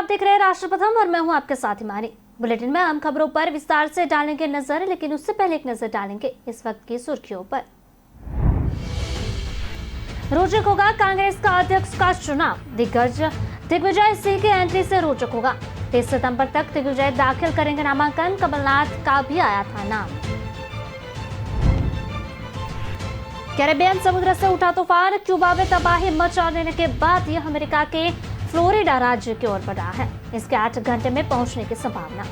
आप देख रहे हैं राष्ट्रप्रथम और मैं हूं आपके साथ हिमानी। बुलेटिन में आम खबरों पर विस्तार से डालेंगे नजर, लेकिन उससे पहले एक नजर डालेंगे इस वक्त की सुर्खियों पर। रोचक होगा कांग्रेस का अध्यक्ष का चुनाव। दिग्विजय सिंह की एंट्री से रोचक होगा। 30 सितंबर तक दिग्विजय दाखिल करेंगे नामांकन। कमलनाथ का भी आया था नाम। कैरेबियन समुद्र से उठा तूफान। क्यूबा में तबाही मचाने के बाद यह अमेरिका के फ्लोरिडा राज्य की ओर बढ़ा है। इसके 8 घंटे में पहुंचने की संभावना।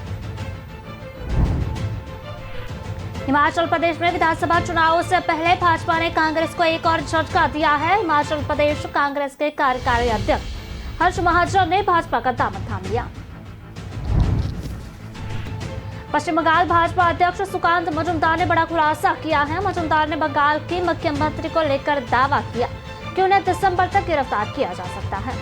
हिमाचल प्रदेश में विधानसभा चुनावों से पहले भाजपा ने कांग्रेस को एक और झटका दिया है। हिमाचल प्रदेश कांग्रेस के कार्यकारी अध्यक्ष हर्ष महाजन ने भाजपा का दामन थाम लिया। पश्चिम बंगाल भाजपा अध्यक्ष सुकांत मजूमदार ने बड़ा खुलासा किया है। मजूमदार ने बंगाल की मुख्यमंत्री को लेकर दावा किया कि उन्हें दिसंबर तक गिरफ्तार किया जा सकता है।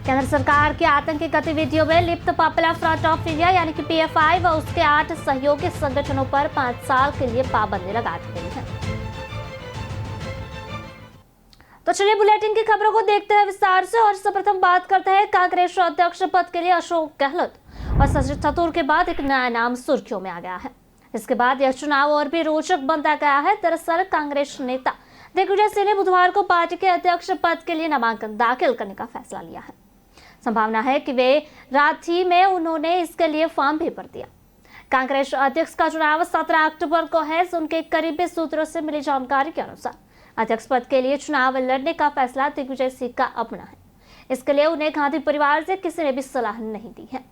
केंद्र सरकार की आतंकी गतिविधियों में लिप्त पॉपुलर फ्रंट ऑफ इंडिया यानी कि पीएफआई व उसके 8 सहयोगी संगठनों पर 5 साल के लिए पाबंदी लगा दी गई है। तो चलिए बुलेटिन की खबरों को देखते हैं विस्तार से और सर्वप्रथम बात करते हैं कांग्रेस अध्यक्ष पद के लिए अशोक गहलोत और शशि थरूर के बाद एक नया नाम सुर्खियों में आ गया है। इसके बाद यह चुनाव और भी रोचक बनता गया है। दरअसल कांग्रेस नेता दिग्विजय सिंह ने बुधवार को पार्टी के अध्यक्ष पद के लिए नामांकन दाखिल करने का फैसला लिया है। संभावना है कि वे रात ही में उन्होंने इसके लिए फॉर्म भी भर दिया। कांग्रेस अध्यक्ष का चुनाव 17 अक्टूबर को है। उनके करीबी सूत्रों से मिली जानकारी के अनुसार अध्यक्ष पद के लिए चुनाव लड़ने का फैसला दिग्विजय सिंह का अपना है। इसके लिए उन्हें गांधी परिवार से किसी ने भी सलाह नहीं दी है।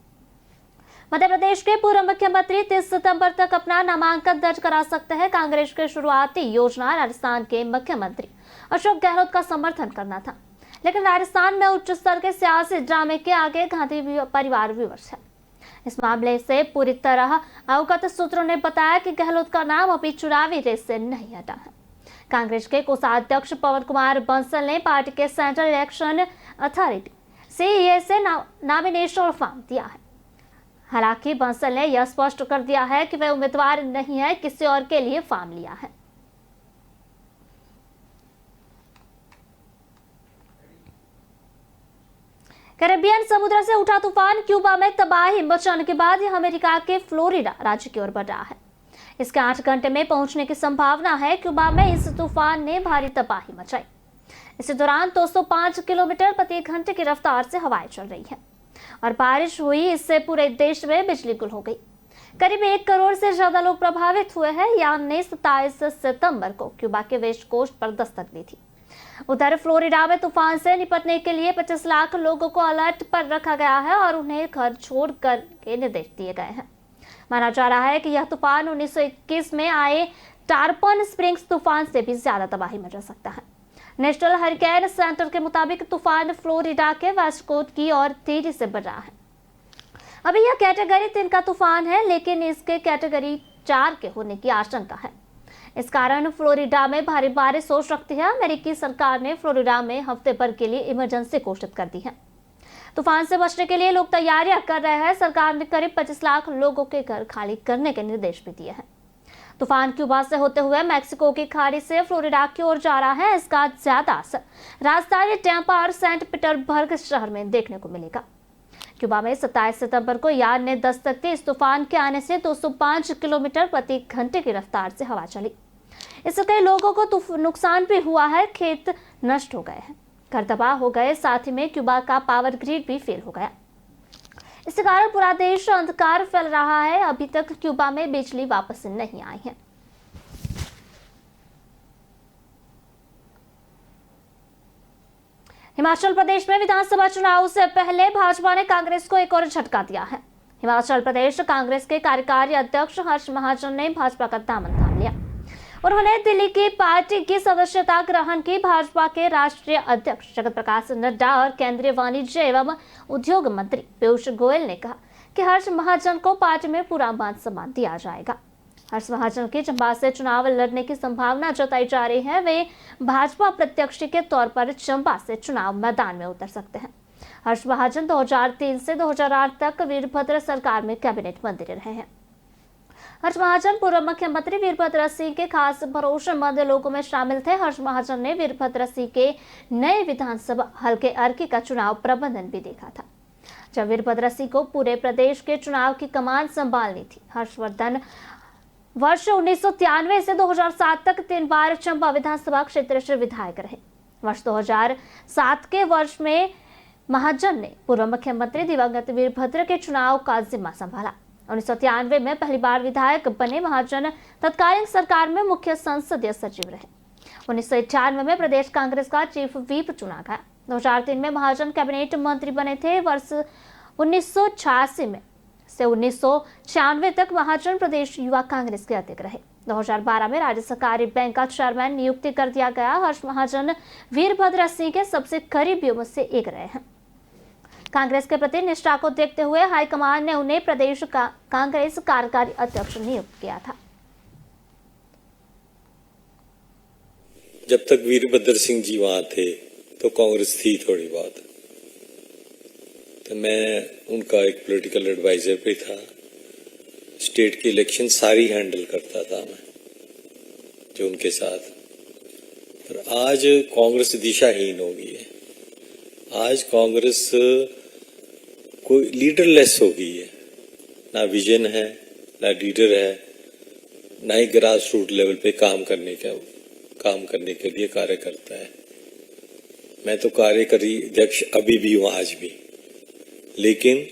मध्य प्रदेश के पूर्व मुख्यमंत्री 30 सितंबर तक अपना नामांकन दर्ज करा सकते हैं। कांग्रेस के शुरुआती योजना राजस्थान के मुख्यमंत्री अशोक गहलोत का समर्थन करना था, लेकिन राजस्थान में उच्च स्तर के सियासी ड्रामे के आगे गांधी परिवार विवश है। इस मामले से पूरी तरह अवगत सूत्रों ने बताया कि गहलोत का नाम अभी चुनावी रेस से नहीं हटा है। कांग्रेस के कोषाध्यक्ष पवन कुमार बंसल ने पार्टी के सेंट्रल इलेक्शन अथॉरिटी सीईए से नॉमिनेशन फॉर्म दिया है। हालांकि बंसल ने यह स्पष्ट कर दिया है कि वह उम्मीदवार नहीं है, किसी और के लिए फॉर्म लिया है। कैरेबियन समुद्र से उठा तूफान। क्यूबा में तबाही मचाने के बाद यह अमेरिका के फ्लोरिडा राज्य की ओर बढ़ रहा है। इसके 8 घंटे में पहुंचने की संभावना है। क्यूबा में इस तूफान ने भारी तबाही मचाई। इस दौरान 205 किलोमीटर प्रति घंटे की रफ्तार से हवाएं चल रही है और बारिश हुई। इससे पूरे देश में बिजली गुल हो गई। करीब 1 करोड़ से ज्यादा लोग प्रभावित हुए हैं। यान ने 27 सितंबर को क्यूबा के वेस्ट कोस्ट पर दस्तक दी थी। उधर फ्लोरिडा में तूफान से निपटने के लिए 25 लाख लोगों को अलर्ट पर रखा गया है और उन्हें घर छोड़कर के निर्देश दिए गए हैं। माना जा रहा है कि यह तूफान 1921 में आए टारपन स्प्रिंग्स तूफान से भी ज्यादा तबाही मचा सकता है। नेशनल हरिकेन सेंटर के मुताबिक तूफान फ्लोरिडा के वेस्ट कोस्ट की ओर तेजी से बढ़ रहा है। अभी यह कैटेगरी 3 का तूफान है, लेकिन इसके कैटेगरी 4 के होने की आशंका है। इस कारण फ्लोरिडा में भारी बारिश हो सकती है। अमेरिकी सरकार ने फ्लोरिडा में हफ्ते भर के लिए इमरजेंसी घोषित कर दी है। तूफान से बचने के लिए लोग तैयारियां कर रहे हैं। सरकार ने करीब 25 लाख लोगों के घर खाली करने के निर्देश भी दिए हैं। तूफान क्यूबा से होते हुए मैक्सिको की खाड़ी से फ्लोरिडा की ओर जा रहा है। इसका ज्यादा असर राजधानी टैंपा और सेंट पीटर्सबर्ग शहर में देखने को मिलेगा। क्यूबा में 27 सितंबर को यान ने दस्तक दी। इस तूफान के आने से 205 किलोमीटर प्रति घंटे की रफ्तार से हवा चली। इससे कई लोगों को नुकसान भी हुआ है। खेत नष्ट हो गए हैं, घर तबाह हो गए। साथ ही में क्यूबा का पावर ग्रिड भी फेल हो गया। इस कारण पूरा देश अंधकार फैल रहा है। अभी तक क्यूबा में बिजली वापस नहीं आई है। हिमाचल प्रदेश में विधानसभा चुनाव से पहले भाजपा ने कांग्रेस को एक और झटका दिया है। हिमाचल प्रदेश कांग्रेस के कार्यकारी अध्यक्ष हर्ष महाजन ने भाजपा का दामन थाम लिया। उन्होंने दिल्ली की पार्टी की सदस्यता ग्रहण की। भाजपा के राष्ट्रीय अध्यक्ष जगत प्रकाश नड्डा और केंद्रीय वाणिज्य एवं उद्योग मंत्री पीयूष गोयल ने कहा कि हर्ष महाजन को पार्टी में पूरा मान सम्मान दिया जाएगा। हर्ष महाजन की चंबा से चुनाव लड़ने की संभावना जताई जा रही है। वे भाजपा प्रत्याशी के तौर पर चंबा से चुनाव मैदान में उतर सकते हैं। हर्ष महाजन 2003 से 2008 तक वीरभद्र सरकार में कैबिनेट मंत्री रहे हैं। हर्ष महाजन पूर्व मुख्यमंत्री वीरभद्र सिंह के खास भरोसेमंद लोगों में शामिल थे। हर्ष महाजन ने वीरभद्र सिंह के नए विधानसभा हल्के अर्की का चुनाव प्रबंधन भी देखा था, जब वीरभद्र सिंह को पूरे प्रदेश के चुनाव की कमान संभालनी थी। हर्षवर्धन वर्ष 1993 से 2007 तक 3 बार चंबा विधानसभा क्षेत्र से विधायक रहे। वर्ष 2007 के वर्ष में महाजन ने पूर्व मुख्यमंत्री दिवंगत वीरभद्र के चुनाव का जिम्मा संभाला। 1993 में पहली बार विधायक बने महाजन तत्कालीन सरकार में मुख्य संसदीय सचिव रहे। 1991 में प्रदेश कांग्रेस का चीफ व्हिप चुना गया। 2003 में महाजन कैबिनेट मंत्री बने थे। वर्ष 1986 में से 1996 तक महाजन प्रदेश युवा कांग्रेस के अध्यक्ष रहे। 2012 में राज्य सहकारी बैंक का चेयरमैन नियुक्ति कर दिया गया। हर्ष महाजन वीरभद्र सिंह के सबसे करीबियों में से एक रहे हैं। कांग्रेस के प्रति निष्ठा को देखते हुए हाईकमान ने उन्हें प्रदेश का कांग्रेस कार्यकारी अध्यक्ष नियुक्त किया था। जब तक वीरभद्र सिंह जी वहां थे तो कांग्रेस थी थोड़ी बहुत, तो मैं उनका एक पॉलिटिकल एडवाइजर भी था। स्टेट की इलेक्शन सारी हैंडल करता था मैं जो उनके साथ। पर आज कांग्रेस दिशाहीन हो गई है। आज कांग्रेस कोई लीडरलेस हो गई है। ना विजन है, ना लीडर है, ना ही ग्रास रूट लेवल पे काम करने के लिए कार्य करता है। मैं तो कार्यकारी अध्यक्ष अभी भी हूं, आज भी, लेकिन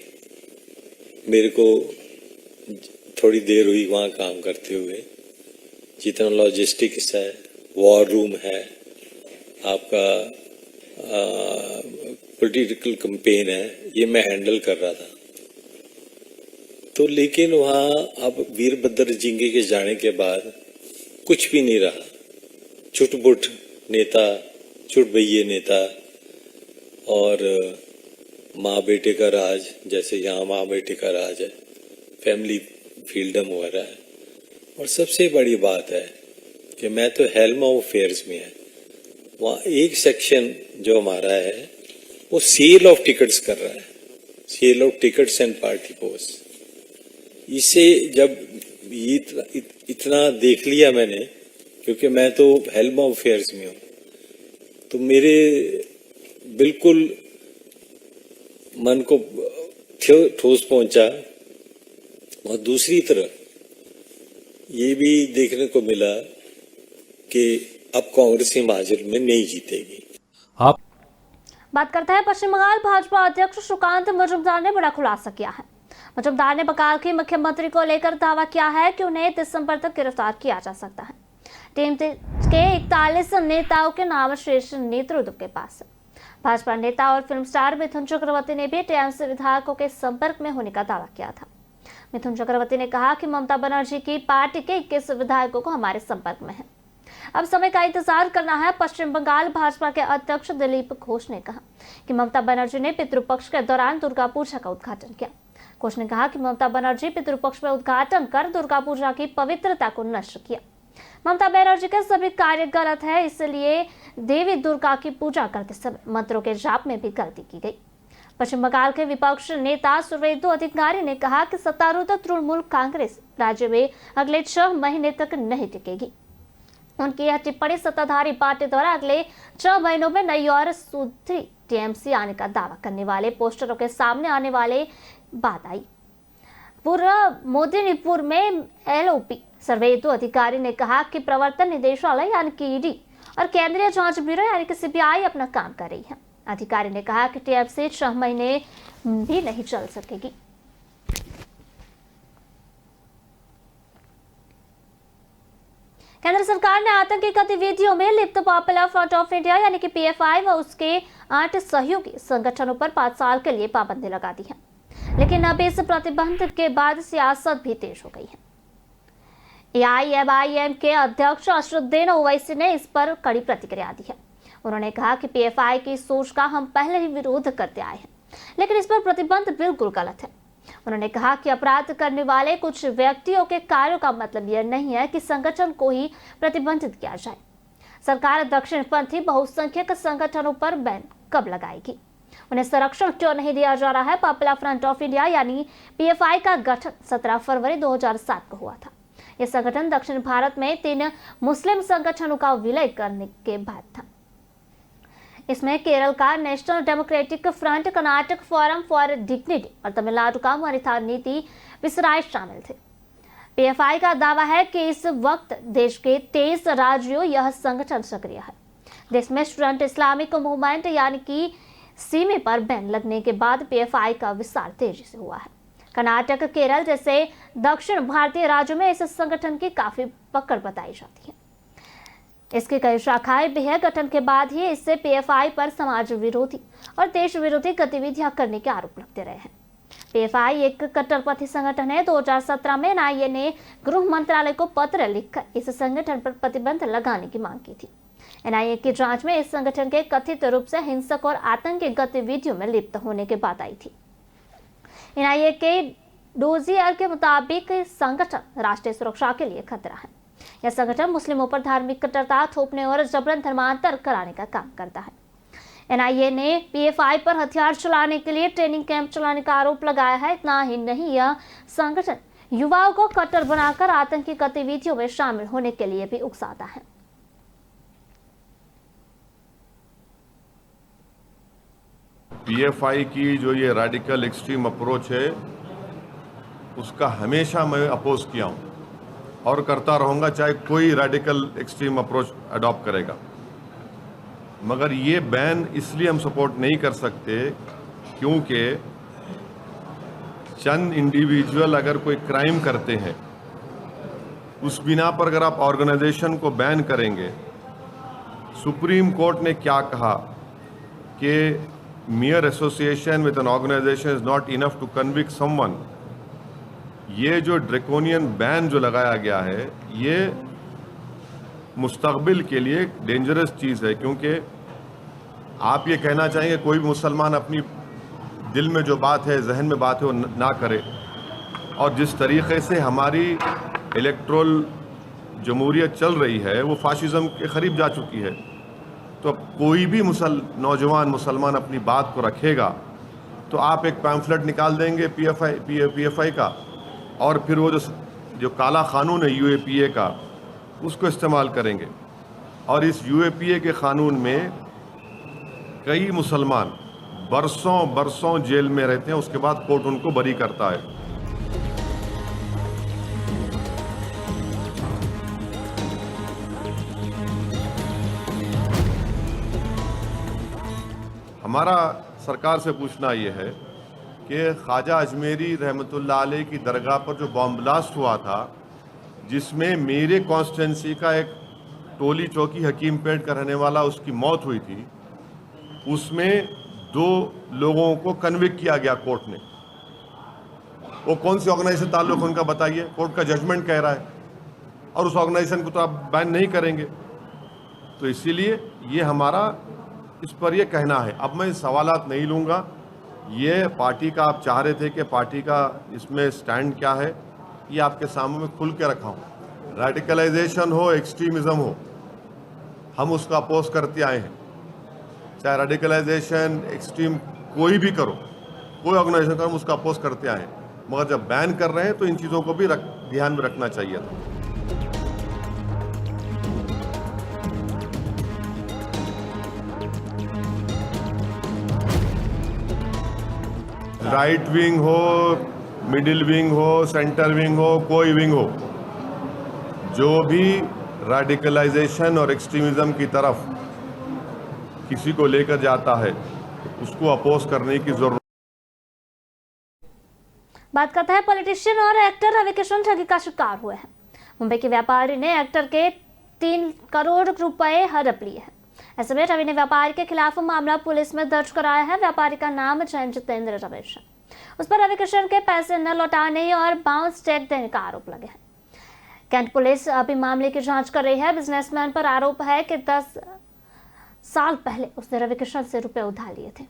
मेरे को थोड़ी देर हुई वहां काम करते हुए। जितना लॉजिस्टिक्स है, वॉर रूम है, आपका पॉलिटिकल कैंपेन है, ये मैं हैंडल कर रहा था। तो लेकिन वहां अब वीरभद्र सिंह के जाने के बाद कुछ भी नहीं रहा। चुटपुट नेता, चुटभैये नेता और माँ बेटे का राज, जैसे यहाँ माँ बेटे का राज है, फैमिली फील्डम हो रहा है। और सबसे बड़ी बात है कि मैं तो हेल्म ऑफ अफेयर्स में है, वहाँ एक सेक्शन जो हमारा है वो सेल ऑफ टिकट्स कर रहा है, sale of tickets and party post. इसे जब इतना देख लिया मैंने, क्योंकि मैं तो हेल्म ऑफ अफेयर्स में हूँ, तो मेरे बिल्कुल मन को ठोस पहुंचा। और दूसरी तरफ ये भी देखने को मिला कि अब कांग्रेस हिमाचल में नहीं जीतेगी। आप बात करते हैं पश्चिम बंगाल भाजपा अध्यक्ष सुकांत मजुमदार ने बड़ा खुलासा किया है। मजुमदार ने बंगाल के मुख्यमंत्री को लेकर दावा किया है कि उन्हें दिसंबर तक गिरफ्तार किया जा सकता है। टीम के 41 नेताओं के नाम शीर्ष नेतृत्व के पास है। भाजपा नेता और फिल्म स्टार मिथुन चक्रवर्ती ने भी टीएमसी विधायकों के संपर्क में होने का दावा किया था। मिथुन चक्रवर्ती ने कहा कि ममता बनर्जी की पार्टी के 21 विधायकों को हमारे संपर्क में है, अब समय का इंतजार करना है। पश्चिम बंगाल भाजपा के अध्यक्ष दिलीप घोष ने कहा कि ममता बनर्जी ने पितृपक्ष के दौरान दुर्गा पूजा का उद्घाटन किया। घोष ने कहा कि ममता बनर्जी पितृपक्ष में उद्घाटन कर दुर्गा पूजा की पवित्रता को नष्ट किया। ममता बनर्जी के सभी कार्य गलत है, इसलिए देवी दुर्गा की पूजा करते समय मंत्रों के जाप में भी गलती की गई। पश्चिम बंगाल के विपक्ष नेता सुवेंदु अधिकारी ने कहा कि सत्तारूढ़ तृणमूल कांग्रेस राज्य में अगले 6 महीने तक नहीं टिकेगी। उनकी यह टिप्पणी सत्ताधारी पार्टी द्वारा अगले 6 महीनों में नई और सुधरी टीएमसी आने का दावा करने वाले पोस्टरों के सामने आने वाले बात आई। पूर्व मोदीपुर में एलओपी सुवेंदु अधिकारी ने कहा कि प्रवर्तन निदेशालय यानी कि ईडी और केंद्रीय जांच ब्यूरो यानी कि सीबीआई अपना काम कर रही है। अधिकारी ने कहा कि टीएमसी 6 महीने भी नहीं चल सकेगी। केंद्र सरकार ने आतंकी गतिविधियों में लिप्त पॉपुलर फ्रंट ऑफ इंडिया यानी कि पीएफआई व उसके 8 सहयोगी संगठनों पर 5 साल के लिए पाबंदी लगा दी है, लेकिन अब इस प्रतिबंध के बाद सियासत भी तेज हो गई है। एआईएमआईएम के अध्यक्ष असदुद्दीन ओवैसी ने इस पर कड़ी प्रतिक्रिया दी है। उन्होंने कहा कि पीएफआई की सोच का हम पहले ही विरोध करते आए हैं, लेकिन इस पर प्रतिबंध बिल्कुल गलत है। उन्होंने कहा कि अपराध करने वाले कुछ व्यक्तियों के कार्यों का मतलब यह नहीं है कि संगठन को ही प्रतिबंधित किया जाए। सरकार दक्षिणपंथी बहुसंख्यक संगठनों पर बैन कब लगाएगी? उन्हें संरक्षण क्यों नहीं दिया जा रहा है? पॉपुलर फ्रंट ऑफ इंडिया यानी पीएफआई का गठन 17 फरवरी 2007 को हुआ था। यह संगठन दक्षिण भारत में 3 मुस्लिम संगठनों का विलय करने के बाद था। इसमें केरल का national democratic front, Karnataka forum for dignity और तमिलनाडु का वनिता नीति विसराय शामिल थे। पीएफआई का दावा है कि इस वक्त देश के 23 राज्यों यह संगठन सक्रिय है। देश में स्टूडेंट इस्लामिक मूवमेंट यानी कि सीमे पर बैन लगने के बाद पीएफआई का विस्तार तेजी से हुआ है। कर्नाटक, केरल जैसे दक्षिण भारतीय राज्यों में इस संगठन की काफी पकड़ बताई जाती है। इसकी कई शाखाएं भी है। गठन के बाद ही इससे पीएफआई पर समाज विरोधी और देश विरोधी गतिविधियां करने के आरोप लगते रहे हैं। पीएफआई एक कट्टरपंथी संगठन है। 2017 में एनआईए ने गृह मंत्रालय को पत्र लिखकर इस संगठन पर प्रतिबंध लगाने की मांग की थी। एनआईए की जांच में इस संगठन के कथित रूप से हिंसक और आतंकी गतिविधियों में लिप्त होने की बात आई थी। एनआईए के डोजियर के मुताबिक संगठन राष्ट्रीय सुरक्षा के लिए खतरा है। यह संगठन मुस्लिमों पर धार्मिक कट्टरता थोपने और जबरन धर्मांतर कराने का काम करता है। एनआईए ने पीएफआई पर हथियार चलाने के लिए ट्रेनिंग कैंप चलाने का आरोप लगाया है। इतना ही नहीं, यह संगठन युवाओं को कट्टर बनाकर आतंकी गतिविधियों में शामिल होने के लिए भी उकसाता है। पीएफआई की जो ये रेडिकल एक्सट्रीम अप्रोच है, उसका हमेशा मैं अपोज किया हूं और करता रहूंगा, चाहे कोई रेडिकल एक्सट्रीम अप्रोच अडॉप्ट करेगा। मगर ये बैन इसलिए हम सपोर्ट नहीं कर सकते क्योंकि चंद इंडिविजुअल अगर कोई क्राइम करते हैं, उस बिना पर अगर आप ऑर्गेनाइजेशन को बैन करेंगे, सुप्रीम कोर्ट ने क्या कहा कि mere association with an organization is not enough to convict someone। ये जो ड्रैकोनियन बैन जो लगाया गया है, ये मुस्तकबिल के लिए डेंजरस चीज़ है, क्योंकि आप ये कहना चाहेंगे कोई भी मुसलमान अपनी दिल में जो बात है, जहन में बात है, वो ना करे। और जिस तरीके से हमारी इलेक्ट्रल जमहूरियत चल रही है, वो फाशिज़म के करीब जा चुकी है। तो अब कोई भी नौजवान मुसलमान अपनी बात को रखेगा तो आप एक पैम्फलेट निकाल देंगे पीएफआई का, और फिर वो जो काला कानून है यूएपीए का, उसको इस्तेमाल करेंगे। और इस यूएपीए के कानून में कई मुसलमान बरसों जेल में रहते हैं, उसके बाद कोर्ट उनको बरी करता है। हमारा सरकार से पूछना ये है कि ख्वाजा अजमेरी रहमतुल्लाह अलैह की दरगाह पर जो बॉम्ब ब्लास्ट हुआ था, जिसमें मेरे कॉन्स्टिट्यूंसी का एक टोली चौकी हकीमपेट का रहने वाला उसकी मौत हुई थी, उसमें 2 लोगों को कन्विक्ट किया गया कोर्ट ने। वो कौन सी ऑर्गेनाइजेशन ताल्लुक है उनका बताइए? कोर्ट का जजमेंट कह रहा है, और उस ऑर्गेनाइजेशन को तो आप बैन नहीं करेंगे। तो इसीलिए ये हमारा इस पर ये कहना है। अब मैं सवालात नहीं लूँगा, ये पार्टी का आप चाह रहे थे कि पार्टी का इसमें स्टैंड क्या है, ये आपके सामने में खुल के रखा हूँ। रेडिकलाइजेशन हो, एक्सट्रीमिज़म हो, हम उसका अपोज करते आए हैं। चाहे रेडिकलाइजेशन, एक्सट्रीम कोई भी करो, कोई ऑर्गेनाइजेशन करो, हम उसका अपोज करते आए हैं। मगर जब बैन कर रहे हैं तो इन चीज़ों को भी ध्यान में रखना चाहिए था। राइट विंग हो, मिडिल विंग हो, सेंटर विंग हो, कोई विंग हो, जो भी रेडिकलाइजेशन और एक्सट्रीमिज्म की तरफ किसी को लेकर जाता है, उसको अपोज करने की जरूरत। बात करते हैं पॉलिटिशियन और एक्टर रवि किशन ठगी का शिकार हुए हैं। मुंबई के व्यापारी ने एक्टर के 3 करोड़ रुपए हड़प लिए हैं। ऐसे में रवि ने व्यापारी के खिलाफ मामला पुलिस में दर्ज कराया है। व्यापारी का नाम जैन जितेंद्र रमेश है। उस पर रवि किशन के पैसे न लौटाने और बाउंस चेक देने का आरोप लगे हैं। कैंट पुलिस अभी मामले की जांच कर रही है। बिजनेसमैन पर आरोप है कि 10 साल पहले उसने रवि किशन से रुपए उधार लिए थे,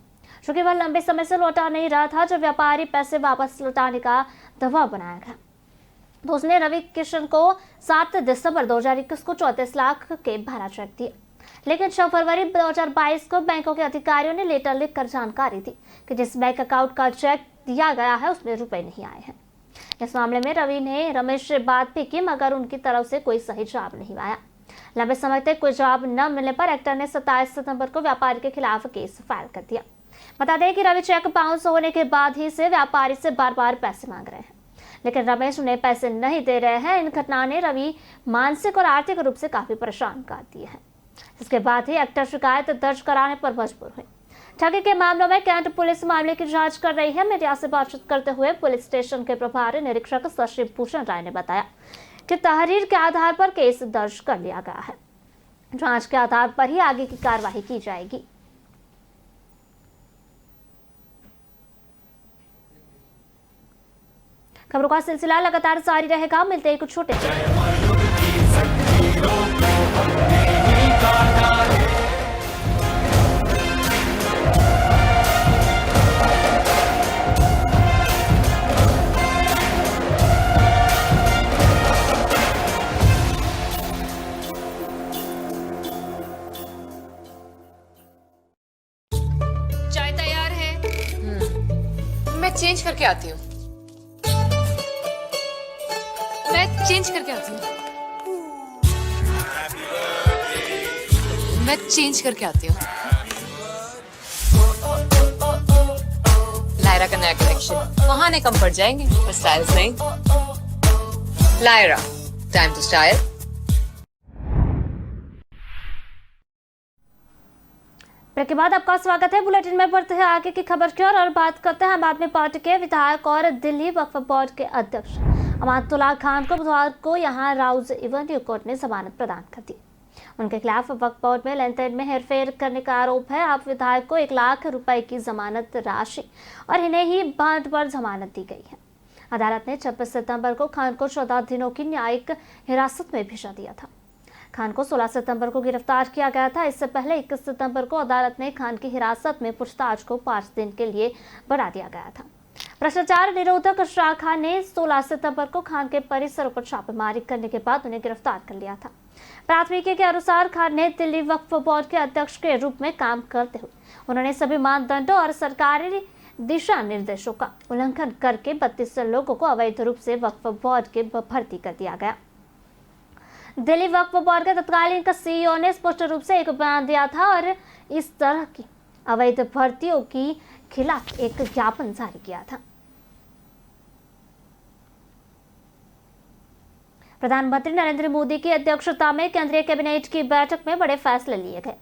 जो कि वह लंबे समय से लौटा नहीं रहा था। जब व्यापारी पैसे वापस लौटाने का दबाव बनाया गया तो उसने रवि किशन को 7 दिसंबर 2021 को 34 लाख के भरा चेक दिए। लेकिन 6 फरवरी 2022 को बैंकों के अधिकारियों ने लेटर लिखकर जानकारी दी कि जिस बैंक अकाउंट का चेक दिया गया है उसमें रुपए नहीं आए हैं। इस मामले में रवि ने रमेश से बात भी की, मगर उनकी तरफ से कोई सही जवाब नहीं आया। लंबे समय तक कोई जवाब न मिलने पर एक्टर ने 27 सितंबर को व्यापारी के खिलाफ केस फाइल कर दिया। बता दें कि रवि चेक बाउंस होने के बाद ही से व्यापारी से बार बार पैसे मांग रहे हैं, लेकिन रमेश उन्हें पैसे नहीं दे रहे हैं। इन घटना ने रवि मानसिक और आर्थिक रूप से काफी परेशान कर दिए हैं। इसके बाद ही एक्टर शिकायत दर्ज कराने पर मजबूर हुए। ठगी के मामलों में कैंट पुलिस मामले की जांच कर रही है। मीडिया से बातचीत करते हुए पुलिस स्टेशन के प्रभारी निरीक्षक शशि भूषण राय ने बताया कि तहरीर के आधार पर केस दर्ज कर लिया गया है। जांच के आधार पर ही आगे की कार्रवाई की जाएगी। खबरों का सिलसिला लगातार जारी रहेगा। मिलते हैं कुछ छोटे चाय तैयार है। मैं चेंज करके आती हूँ। मैं चेंज करके आती हूँ। मैं चेंज करके आती हूँ। लायरा का नया कलेक्शन बहाने कम पड़ जाएंगे पर स्टाइल्स नहीं। Lyra, time to style. Break के बाद आपका स्वागत है। बुलेटिन में बढ़ते हैं आगे की खबर की ओर और बात करते हैं आम आदमी पार्टी के विधायक और दिल्ली वक्फ बोर्ड के अध्यक्ष अमातुल्लाह खान को बुधवार को यहां राउज एवेन्यू कोर्ट ने जमानत प्रदान कर दी। उनके खिलाफ वक्फ बोर्ड में लेन देन में हेरफेर करने का आरोप है। आप विधायक को 1 लाख रुपए की जमानत राशि और इन्हें ही बांड पर जमानत दी गई है। अदालत ने 26 सितंबर को खान को 14 दिनों की न्यायिक हिरासत में भेजा दिया था। खान को 16 सितंबर को गिरफ्तार किया गया था। इससे पहले 21 सितंबर को अदालत ने खान की हिरासत में पूछताछ को 5 दिन के लिए बढ़ा दिया गया था। भ्रष्टाचार निरोधक शाखा ने 16 सितंबर को खान के परिसर पर छापेमारी करने के बाद उन्हें गिरफ्तार कर लिया था। प्राथमिकी के अनुसार खान ने दिल्ली वक्फ बोर्ड के अध्यक्ष के रूप में काम करते हुए उन्होंने सभी मानदंडों और सरकारी दिशा निर्देशों का उल्लंघन करके 32 लोगों को अवैध रूप से वक्फ बोर्ड के भर्ती कर दिया गया। दिल्ली वक्फ बोर्ड के तत्कालीन सीईओ ने स्पष्ट रूप से एक बयान दिया था और इस तरह की अवैध भर्तियों के खिलाफ एक ज्ञापन जारी किया था। प्रधानमंत्री नरेंद्र मोदी की अध्यक्षता में केंद्रीय कैबिनेट की बैठक में बड़े फैसले लिए गए।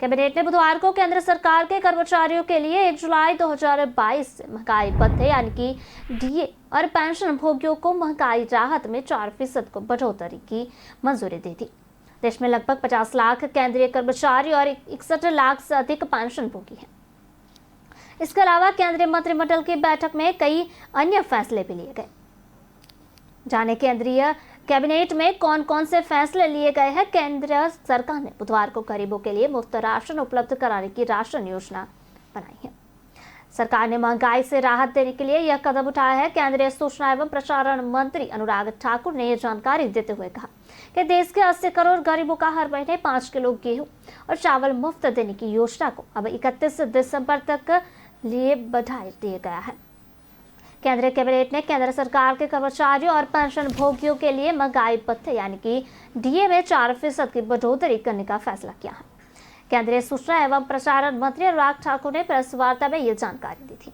कैबिनेट ने बुधवार को केंद्र सरकार के कर्मचारियों के लिए 1 जुलाई 2022 से महंगाई भत्ते यानी कि डीए और पेंशन भोगियों को महंगाई राहत में 4% को बढ़ोतरी की मंजूरी दी थी। देश में लगभग 50 लाख केंद्रीय कर्मचारी और 61 लाख से अधिक पेंशन भोगी हैं। इसके अलावा केंद्रीय मंत्रिमंडल की बैठक में कई अन्य फैसले भी लिए गए। जाने केंद्रीय कैबिनेट में कौन कौन से फैसले लिए गए हैं। केंद्र सरकार ने बुधवार को गरीबों के लिए मुफ्त राशन उपलब्ध कराने की राशन योजना बनाई है। सरकार ने महंगाई से राहत देने के लिए यह कदम उठाया है। केंद्रीय सूचना एवं प्रसारण मंत्री अनुराग ठाकुर ने यह जानकारी देते हुए कहा कि देश के 80 करोड़ गरीबों का हर महीने 5 किलो गेहूं और चावल मुफ्त देने की योजना को अब 31 दिसंबर तक लिए बढ़ा दिया गया है। केंद्रीय कैबिनेट ने केंद्र सरकार के कर्मचारियों और पेंशन भोगियों के लिए महंगाई भत्ते यानी कि डीए में 4% की बढ़ोतरी करने का फैसला किया है। केंद्रीय सूचना एवं प्रसारण मंत्री अनुराग ठाकुर ने प्रेस वार्ता में ये जानकारी दी थी।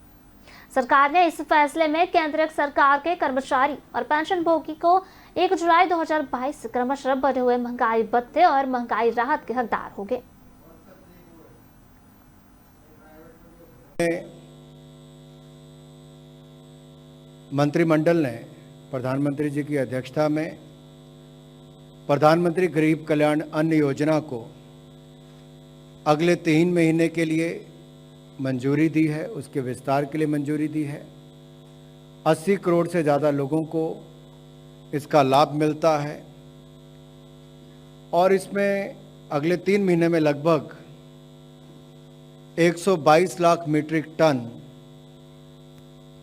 सरकार ने इस फैसले में केंद्र सरकार के कर्मचारी और पेंशन भोगी को 1 जुलाई 2022 से क्रमशः बढ़े हुए महंगाई भत्ते और महंगाई राहत के हकदार हो गए। मंत्रिमंडल ने प्रधानमंत्री जी की अध्यक्षता में प्रधानमंत्री गरीब कल्याण अन्न योजना को अगले 3 महीने के लिए मंजूरी दी है। उसके विस्तार के लिए मंजूरी दी है। 80 करोड़ से ज़्यादा लोगों को इसका लाभ मिलता है और इसमें अगले 3 महीने में लगभग 122 लाख मीट्रिक टन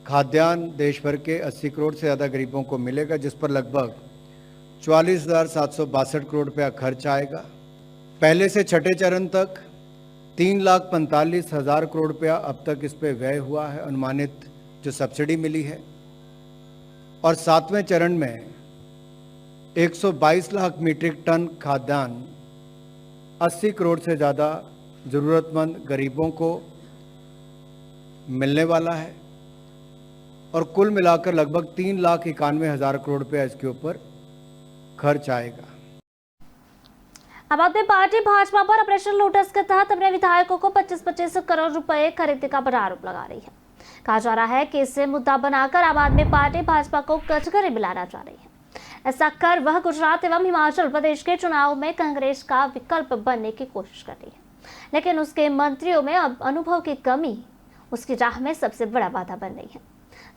खाद्यान्न देश भर के 80 करोड़ से ज़्यादा गरीबों को मिलेगा, जिस पर लगभग 44,762 करोड़ रुपया खर्च आएगा। पहले से छठे चरण तक 3,45,000 करोड़ रुपया अब तक इस पर व्यय हुआ है, अनुमानित जो सब्सिडी मिली है। और 7वें चरण में 122 लाख मीट्रिक टन खाद्यान्न 80 करोड़ से ज़्यादा ज़रूरतमंद गरीबों को मिलने वाला है और कुल मिलाकर लगभग 3,91,000 करोड़ रुपया इसके ऊपर खर्च आएगा। अब आदमी पार्टी भाजपा पर ऑपरेशन लोटस के तहत अपने विधायकों को 25-25 करोड़ रुपए खरीदने का बड़ा आरोप लगा रही है। कहा जा रहा है कि इसे मुद्दा बनाकर आम आदमी पार्टी भाजपा को कटघरे में लाना चाह रही है। ऐसा कर वह गुजरात एवं हिमाचल प्रदेश के चुनाव में कांग्रेस का विकल्प बनने की कोशिश कर रही है, लेकिन उसके मंत्रियों में अब अनुभव की कमी उसकी राह में सबसे बड़ा बाधा बन रही है।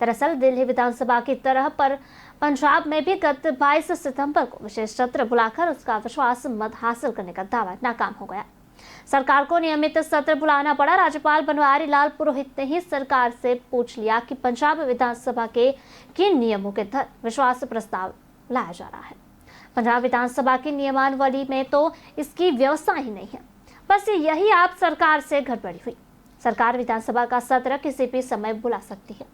दरअसल दिल्ली विधानसभा की तरह पर पंजाब में भी गत 22 सितंबर को विशेष सत्र बुलाकर उसका विश्वास मत हासिल करने का दावा नाकाम हो गया। सरकार को नियमित सत्र बुलाना पड़ा। राज्यपाल बनवारी लाल पुरोहित ने ही सरकार से पूछ लिया कि पंजाब विधानसभा के किन नियमों के तहत विश्वास प्रस्ताव लाया जा रहा है। पंजाब विधानसभा की नियमावली में तो इसकी व्यवस्था ही नहीं है। बस यही आप सरकार से गड़बड़ी हुई। सरकार विधानसभा का सत्र किसी भी समय बुला सकती है,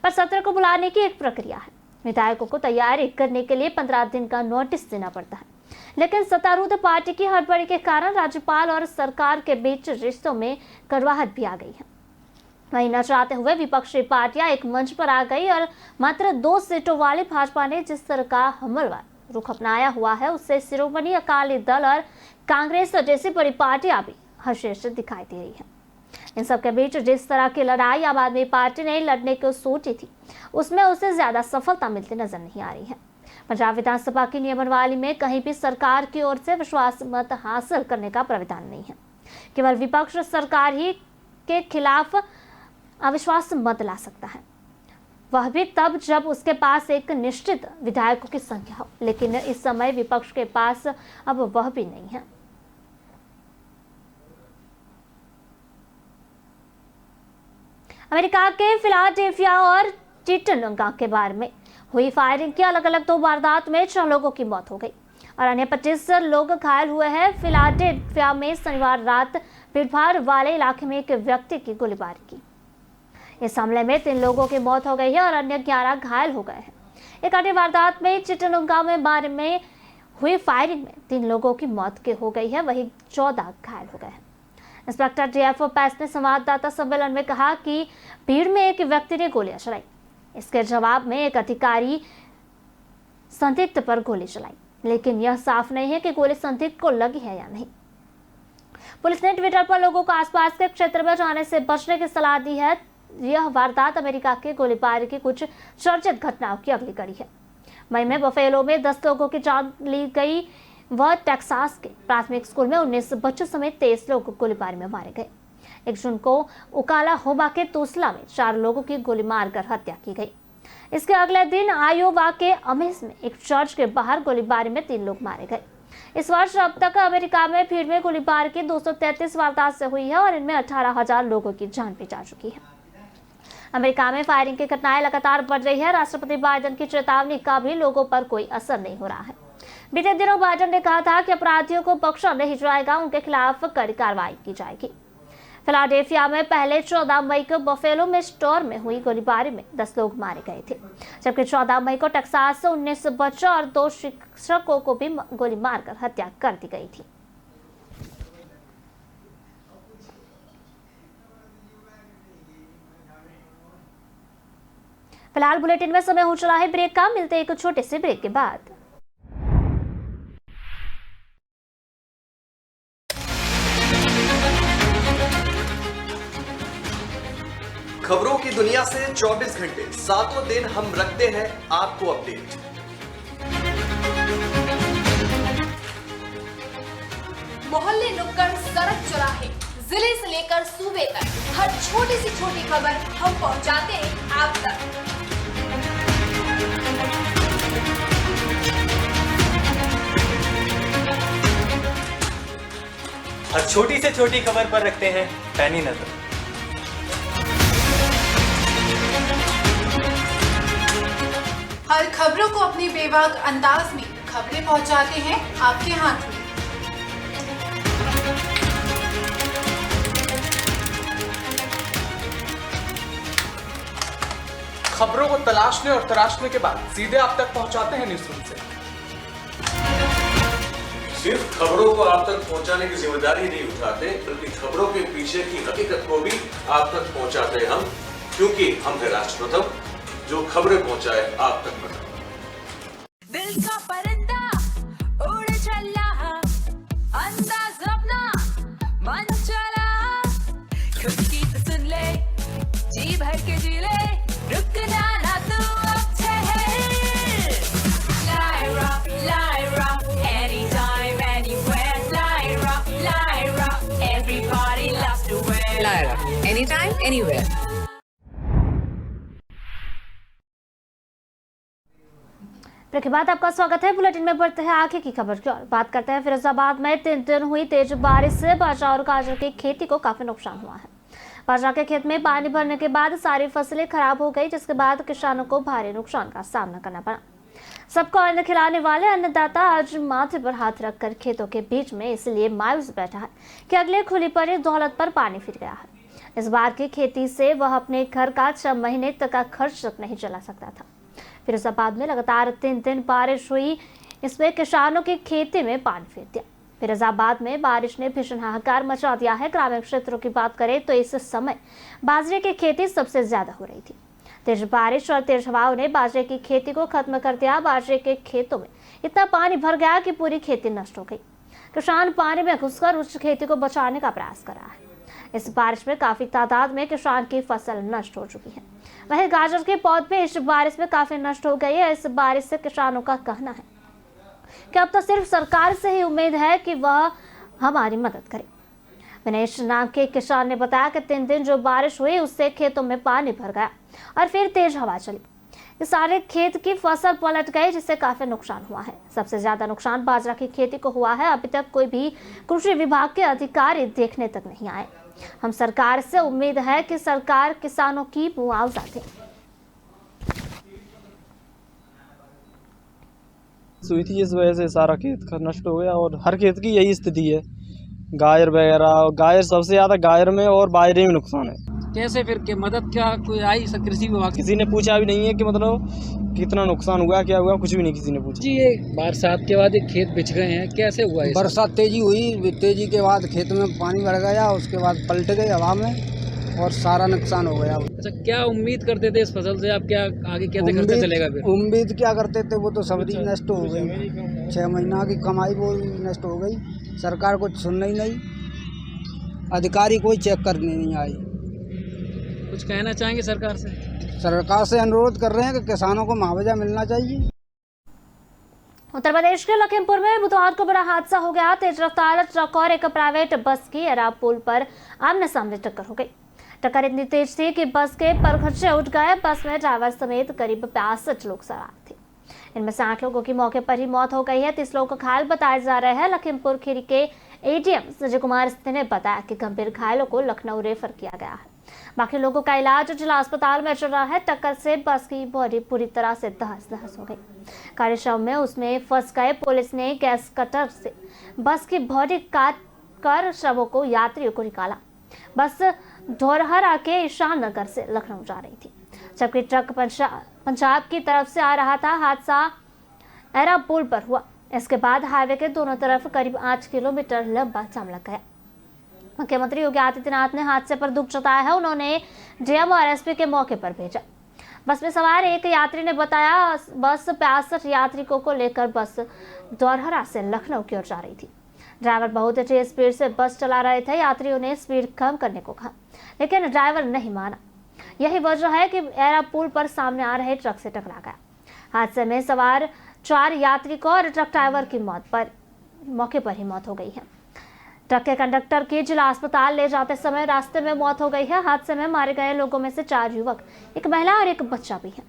पर सत्र को बुलाने की एक प्रक्रिया है। विधायकों को तैयारी करने के लिए 15 दिन का नोटिस देना पड़ता है, लेकिन सत्तारूढ़ पार्टी की हड़बड़ी के कारण राज्यपाल और सरकार के बीच रिश्तों में कड़वाहट भी आ गई है। वहीं न चाहते हुए विपक्षी पार्टियां एक मंच पर आ गई और मात्र 2 सीटों वाली भाजपा ने जिस तरह का हमलवार रुख अपनाया हुआ है, उससे शिरोमणि अकाली दल और कांग्रेस जैसी बड़ी पार्टियां भी हर्षेश दिखाई दे रही है। इन सब के बीच जिस तरह की लड़ाई आम आदमी पार्टी ने लड़ने को सोची थी, उसमें उसे ज्यादा सफलता मिलती नजर नहीं आ रही है। पंजाब विधानसभा की नियमावली में कहीं भी सरकार की ओर से विश्वास मत हासिल करने का प्रावधान नहीं है। केवल विपक्ष सरकार ही के खिलाफ अविश्वास मत ला सकता है, वह भी तब जब उसके पास एक निश्चित विधायकों की संख्या हो, लेकिन इस समय विपक्ष के पास अब वह भी नहीं है। अमेरिका के फिलाडेल्फिया और चिटनगा के बारे में हुई फायरिंग की अलग अलग 2 वारदात में 6 लोगों की मौत हो गई और अन्य 25 लोग घायल हुए हैं। फिलाडेल्फिया में शनिवार रात भीड़भाड़ वाले इलाके में एक व्यक्ति की गोलीबारी की। इस हमले में 3 लोगों की मौत हो गई है और अन्य 11 घायल हो गए हैं। एक अन्य वारदात में चिटनगा में बारे में हुई फायरिंग में 3 लोगों की मौत हो गई है, वहीं 14 घायल हो गए हैं। इंस्पेक्टर DF पैस ने संवाददाता सम्मेलन में कहा कि भीड़ में एक व्यक्ति ने गोलियां चलाई। इसके जवाब में एक अधिकारी संदिग्ध पर गोली चलाई, लेकिन यह साफ नहीं है कि गोली संदिग्ध को लगी है या नहीं। पुलिस ने ट्विटर पर लोगों को आसपास के क्षेत्र में जाने से बचने की सलाह दी है। यह वारदात अमेरिका के गोलीबारी की कुछ चर्चित घटनाओं की अगली कड़ी है। मई में बफेलो में 10 लोगों की जान ली गई। वह टेक्सास के प्राथमिक स्कूल में 19 बच्चों समेत 23 लोग गोलीबारी में मारे गए। 1 जून को ओकालाहोमा के तुसला में 4 लोगों की गोली मारकर हत्या की गई। इसके अगले दिन आयोवा के अमेस में एक चर्च के बाहर गोलीबारी में 3 लोग मारे गए। इस वर्ष अब तक अमेरिका में भीड़ में गोलीबारी की 233 वारदात से हुई है और इनमें 18,000 लोगों की जान भी जा चुकी है। अमेरिका में फायरिंग की घटनाएं लगातार बढ़ रही है। राष्ट्रपति बाइडेन की चेतावनी का भी लोगों पर कोई असर नहीं हो रहा है। बीते दिनों बाइडेन ने कहा था कि अपराधियों को बख्शा नहीं जाएगा, उनके खिलाफ कड़ी कार्रवाई की जाएगी। फिलाडेल्फिया में पहले 14 मई को बफेलो में स्टोर में हुई गोलीबारी में 10 लोग मारे गए थे, जबकि 14 मई को टेक्सास से 19 बच्चों और 2 शिक्षकों को भी गोली मारकर हत्या कर दी गई थी। फिलहाल बुलेटिन में समय हो चला है ब्रेक का। मिलते हैं एक छोटे से ब्रेक के बाद। खबरों की दुनिया से 24 घंटे 7 दिन हम रखते हैं आपको अपडेट। मोहल्ले, नुक्कड़, सड़क, चौराहे, जिले से लेकर सूबे तक हर छोटी से छोटी खबर हम पहुंचाते हैं आप तक। हर छोटी से छोटी खबर पर रखते हैं पैनी नजर। हर खबरों को अपने बेबाक अंदाज में खबरें पहुंचाते हैं आपके हाथ में। खबरों को तलाशने और तराशने के बाद सीधे आप तक पहुंचाते हैं न्यूज रूम से। सिर्फ खबरों को आप तक पहुंचाने की जिम्मेदारी नहीं उठाते, बल्कि खबरों के पीछे की हकीकत को भी आप तक पहुंचाते हैं हम, क्योंकि हम है राष्ट्र प्रथम जो खबरें पहुंचाए आप तक प्रथम। दिल का परिंदा उड़ चला, अंदाज अपना मन चला, खुद की तो सुन ले, जी भर के जी ले, रुकना ना तू अब ठहर। Lyra, Lyra, anytime, anywhere. Lyra, Lyra, everybody loves to wear. Lyra, anytime, anywhere. Break के बाद आपका स्वागत है। बुलेटिन में बढ़ते हैं आगे की खबर की और बात करते हैं। फिरोजाबाद में 3 दिन हुई तेज बारिश से बाजरा और गाजर की खेती को काफी नुकसान हुआ है। बाजरा के खेत में पानी भरने के बाद सारी फसलें खराब हो गई, जिसके बाद किसानों को भारी नुकसान का सामना करना पड़ा। सबको अन्न खिलाने वाले अन्नदाता आज माथे पर हाथ रखकर खेतों के बीच में इसलिए मायूस बैठा है कि अगले खुली पड़ी दौलत पर पानी फिर गया है। इस बार की खेती से वह अपने घर का 6 महीने तक का खर्च तक नहीं चला सकता था। फिरोजाबाद में लगातार 3 दिन बारिश हुई, इसमें किसानों की खेती में पानी फिर दिया। फिरोजाबाद में बारिश ने भीषण हाहाकार मचा दिया है। ग्रामीण क्षेत्रों की बात करें तो इस समय बाजरे की खेती सबसे ज्यादा हो रही थी। तेज बारिश और तेज हवाओं ने बाजरे की खेती को खत्म कर दिया। बाजरे के खेतों में इतना पानी भर गया कि पूरी खेती नष्ट हो गई। किसान पानी में घुसकर उस खेती को बचाने का प्रयास कर रहा है। इस बारिश में काफी तादाद में किसान की फसल नष्ट हो चुकी है। वहीं गाजर के पौधे इस बारिश में काफी नष्ट हो गई है। इस बारिश से किसानों का कहना है कि अब तो सिर्फ सरकार से ही उम्मीद है कि वह हमारी मदद करे। विनेश नाम के किसान ने बताया कि 3 दिन जो बारिश हुई उससे खेतों में पानी भर गया और फिर तेज हवा चली। इस सारे खेत की फसल पलट गई, जिससे काफी नुकसान हुआ है। सबसे ज्यादा नुकसान बाजरा की खेती को हुआ है। अभी तक कोई भी कृषि विभाग के अधिकारी देखने तक नहीं आए। हम सरकार से उम्मीद है कि सरकार किसानों की मुआवजा दे। हुई थी जिस वजह से सारा खेत नष्ट हो गया और हर खेत की यही स्थिति है। गायर वगैरह, गायर सबसे ज़्यादा गायर में और बाजरे में नुकसान है। कैसे फिर के मदद क्या कोई आई कृषि विभाग? किसी ने पूछा भी नहीं है कि मतलब कितना नुकसान हुआ, क्या हुआ, कुछ भी नहीं किसी ने पूछा जी। ये बरसात के बाद एक खेत बिछ गए हैं, कैसे हुआ? बरसात तेजी हुई, तेजी के बाद खेत में पानी भर गया, उसके बाद पलट गए हवा में और सारा नुकसान हो गया। अच्छा, क्या उम्मीद करते थे इस फसल से? आप क्या आगे कैसे खर्चा चलेगा फिर? उम्मीद क्या करते थे, वो तो सब्जी नष्ट हो गई। 6 महीना की कमाई वो नष्ट हो गई। सरकार कुछ सुनना ही नहीं, अधिकारी कोई चेक करने नहीं आए। कुछ कहना चाहेंगे सरकार से? सरकार से अनुरोध कर रहे हैं कि किसानों को मुआवजा मिलना चाहिए। उत्तर प्रदेश के लखीमपुर में बुधवार को बड़ा हादसा हो गया। तेज रफ्तार ट्रक और एक प्राइवेट बस की एरा पुल पर आमने सामने टक्कर हो गई। टक्कर इतनी तेज थी कि बस के परखच्चे उठ गए। बस में ड्राइवर समेत करीब 65 लोग सवार थे। इनमें से 8 लोगों की मौके पर ही मौत हो गई है। 30 लोग घायल बताए जा रहे हैं। लखीमपुर खीरी के एडीएम संजय कुमार स्थित ने बताया कि गंभीर घायलों को लखनऊ रेफर किया गया है। बाकी लोगों का इलाज जिला अस्पताल में चल रहा है। टक्कर से बस की बॉडी पूरी तरह से तहस-नहस हो गई। कार्यशव में उसमें फंस गए। पुलिस ने गैस कटर से बस की बॉडी काट कर शवों को यात्रियों को निकाला। बस ढोरहरा के ईशान नगर से लखनऊ जा रही थी, जबकि ट्रक पंजाब की तरफ से आ रहा था। हादसा एरा पुल पर हुआ। इसके बाद हाईवे के दोनों तरफ करीब 8 किलोमीटर लंबा जाम लग गया। मुख्यमंत्री योगी आदित्यनाथ ने हादसे पर दुख जताया है। उन्होंने डीएम और एसपी के मौके पर भेजा। बस में सवार एक यात्री ने बताया, बस 65 यात्रियों को लेकर बस दौरहरा से लखनऊ की ओर जा रही थी। ड्राइवर बहुत तेज स्पीड से बस चला रहे थे। यात्रियों ने स्पीड कम करने को कहा, लेकिन ड्राइवर नहीं माना। यही वजह है कि एरा पुल पर सामने आ रहे ट्रक से टकरा गया। हादसे में सवार 4 यात्री को और ट्रक ड्राइवर की मौके पर ही मौत हो गई है। ट्रक के कंडक्टर की जिला अस्पताल ले जाते समय रास्ते में मौत हो गई है। हादसे में मारे गए लोगों में से 4 युवक, एक महिला और एक बच्चा भी है।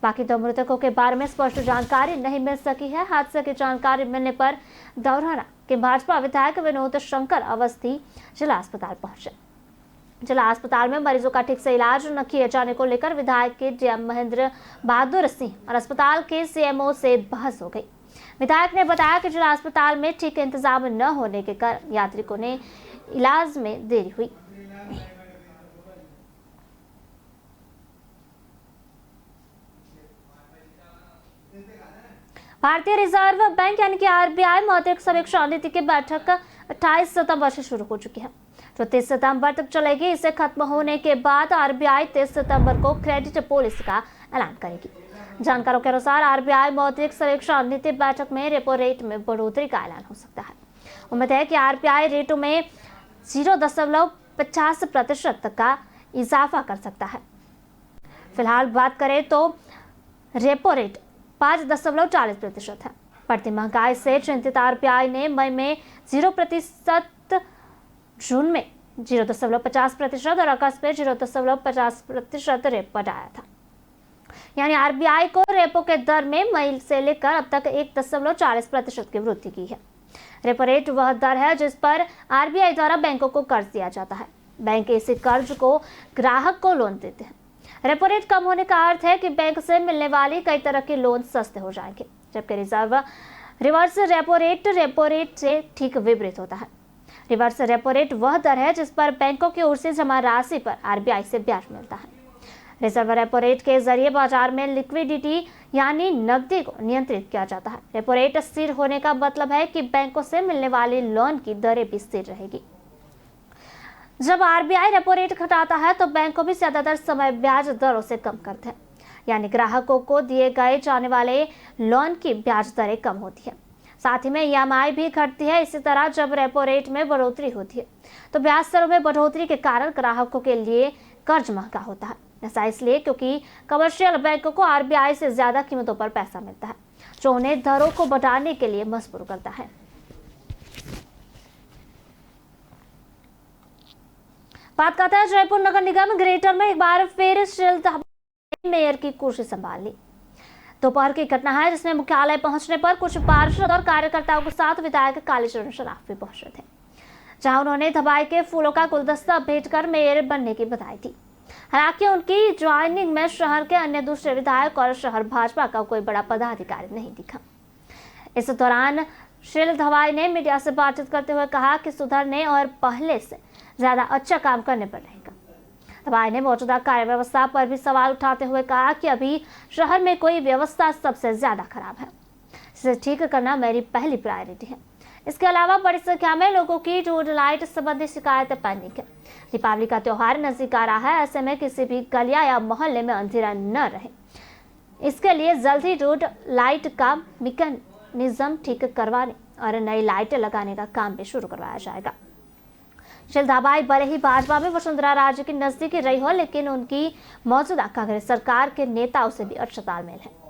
बाकी 2 मृतकों के बारे में स्पष्ट जानकारी नहीं मिल सकी है। हादसे की जानकारी मिलने पर दौराना के भाजपा विधायक विनोद शंकर अवस्थी जिला अस्पताल पहुंचे। जिला अस्पताल में मरीजों का ठीक से इलाज न किए जाने को लेकर विधायक के डीएम महेंद्र बहादुर सिंह और अस्पताल के सीएमओ से बहस हो गई। विधायक ने बताया कि जिला अस्पताल में ठीक इंतजाम न होने के कारण यात्रियों ने इलाज में देरी हुई। भारतीय रिजर्व बैंक यानी कि आरबीआई मौद्रिक समीक्षा नीति की बैठक 28 सितंबर से शुरू हो चुकी है, जो 30 सितंबर तक चलेगी। इसे खत्म होने के बाद आरबीआई 30 सितंबर को क्रेडिट पॉलिसी का ऐलान करेगी। जानकारों के अनुसार आरबीआई मौद्रिक समीक्षा नीति बैठक में रेपो रेट में बढ़ोतरी का ऐलान हो सकता है। उम्मीद है कि आरबीआई रेटों में 0.50% का इजाफा कर सकता है। फिलहाल बात करें तो रेपो रेट 5.40% है। बढ़ती महंगाई से चिंतित आरबीआई ने मई में 0%, जून में 0.50% और अगस्त में 0.50% रेपो बढ़ाया था। यानी आरबीआई को रेपो के दर में मई से लेकर अब तक 1.40% की वृद्धि की है। रेपो रेट वह दर है जिस पर आरबीआई द्वारा बैंकों को कर्ज दिया जाता है। बैंक इसी कर्ज को ग्राहक को लोन देते हैं। रेपो रेट कम होने का अर्थ है कि बैंक से मिलने वाली कई तरह के लोन सस्ते हो जाएंगे, जबकि रिवर्स रेपो रेट से ठीक विपरीत होता है। रिवर्स रेपो रेट वह दर है जिस पर बैंकों की ओर से जमा राशि पर आरबीआई से ब्याज मिलता है। रिजर्व रेपो रेट के जरिए बाजार में लिक्विडिटी यानी नकदी को नियंत्रित किया जाता है। रेपो रेट स्थिर होने का मतलब है कि बैंकों से मिलने वाली लोन की दरें भी स्थिर रहेगी। जब आरबीआई रेपो रेट घटाता है तो बैंकों भी ज्यादातर समय ब्याज दरों से कम करते हैं, यानी ग्राहकों को दिए गए जाने वाले लोन की ब्याज दरें कम होती है। साथ ही में ईएमआई भी घटती है। इसी तरह जब रेपो रेट में बढ़ोतरी होती है तो ब्याज दरों में बढ़ोतरी के कारण ग्राहकों के लिए कर्ज महंगा होता है। ऐसा इसलिए क्योंकि कमर्शियल बैंकों को आरबीआई से ज्यादा कीमतों पर पैसा मिलता है, जो उन्हें दरों को बढ़ाने के लिए मजबूर करता है। बात करते हैं जयपुर नगर निगम ग्रेटर में एक बार फिर शील धाबा मेयर की कुर्सी संभाल ली। दोपहर की घटना है जिसमें मुख्यालय पहुंचने पर कुछ पार्षद और कार्यकर्ताओं के साथ विधायक कालीचरण शराफ भी पहुंचे थे, जहां उन्होंने धबाई के फूलों का गुलदस्ता भेंट कर मेयर बनने की बधाई दी। हालांकि उनकी ज्वाइनिंग में शहर के अन्य दूसरे विधायक और शहर भाजपा का कोई बड़ा पदाधिकारी नहीं दिखा। इस दौरान शील धवाई ने मीडिया से बातचीत करते हुए कहा कि सुधरने और पहले से ज्यादा अच्छा काम करने पर रहेगा। धवाई ने मौजूदा कार्य व्यवस्था पर भी सवाल उठाते हुए कहा कि अभी शहर में कोई व्यवस्था सबसे ज्यादा खराब है, इसे ठीक करना मेरी पहली प्रायोरिटी है। इसके अलावा बड़ी संख्या में लोगों की रोड लाइट संबंधी शिकायतें पेंडिंग है। दीपावली का त्योहार नजदीक आ रहा है, ऐसे में किसी भी गलिया या मोहल्ले में अंधेरा न रहे, इसके लिए जल्द ही रोड लाइट का मैकेनिज्म ठीक करवाने और नई लाइटें लगाने का काम भी शुरू करवाया जाएगा। शील धाबाई भले ही भाजपा में वसुंधरा राजे की नजदीकी रही हो, लेकिन उनकी मौजूदा कांग्रेस सरकार के नेताओं से भी अच्छा तालमेल है।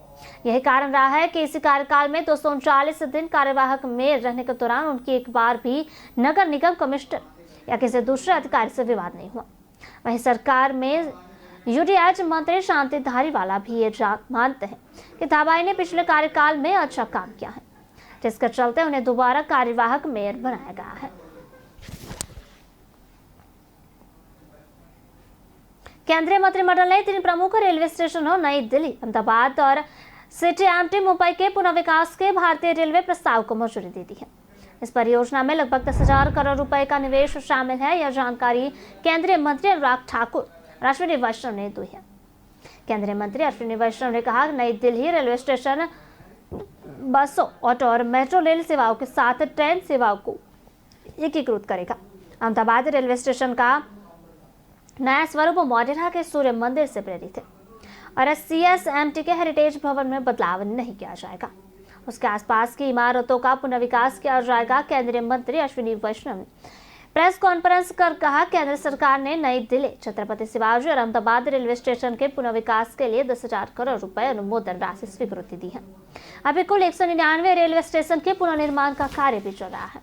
यही कारण रहा है कि इसी कार्यकाल में 239 दिन कार्यवाहक मेयर रहने के दौरान उनकी एक बार भी नगर निगम कमिश्नर या किसी दूसरे अधिकारी से विवाद नहीं हुआ। वहीं सरकार में यूडीएच मंत्री शांति धारीवाला भी ये मानते हैं कि धाबाई ने पिछले कार्यकाल में अच्छा काम किया है, जिसके चलते उन्हें दोबारा कार्यवाहक मेयर बनाया गया है। केंद्रीय मंत्रिमंडल ने 3 प्रमुख रेलवे स्टेशनों नई दिल्ली, अहमदाबाद और सीटीएमटी मुंबई के पुनर्विकास के भारतीय रेलवे प्रस्ताव को मंजूरी दे दी है। इस परियोजना में लगभग 10,000 करोड़ रुपए का निवेश शामिल है। यह जानकारी केंद्रीय मंत्री अनुराग ठाकुर और अश्विनी वैष्णव ने दी है। केंद्रीय मंत्री अश्विनी वैष्णव ने कहा नई दिल्ली रेलवे स्टेशन बसों, ऑटो और मेट्रो रेल सेवाओं के साथ ट्रेन सेवाओं को एकीकृत करेगा। अहमदाबाद रेलवे स्टेशन का नया स्वरूप मोटेरा के सूर्य मंदिर से प्रेरित है और सीएसएमटी के हेरिटेज भवन में बदलाव नहीं किया जाएगा। उसके आसपास की इमारतों का पुनर्विकास किया जाएगा। केंद्रीय मंत्री अश्विनी वैष्णव ने प्रेस कॉन्फ्रेंस कर कहा केंद्र सरकार ने नई दिल्ली, छत्रपति शिवाजी और अहमदाबाद रेलवे स्टेशन के पुनर्विकास के लिए 10,000 करोड़ रुपए अनुमोदन राशि स्वीकृति दी है। अभी कुल 199 रेलवे स्टेशन के पुनर्निर्माण का कार्य भी चल रहा है।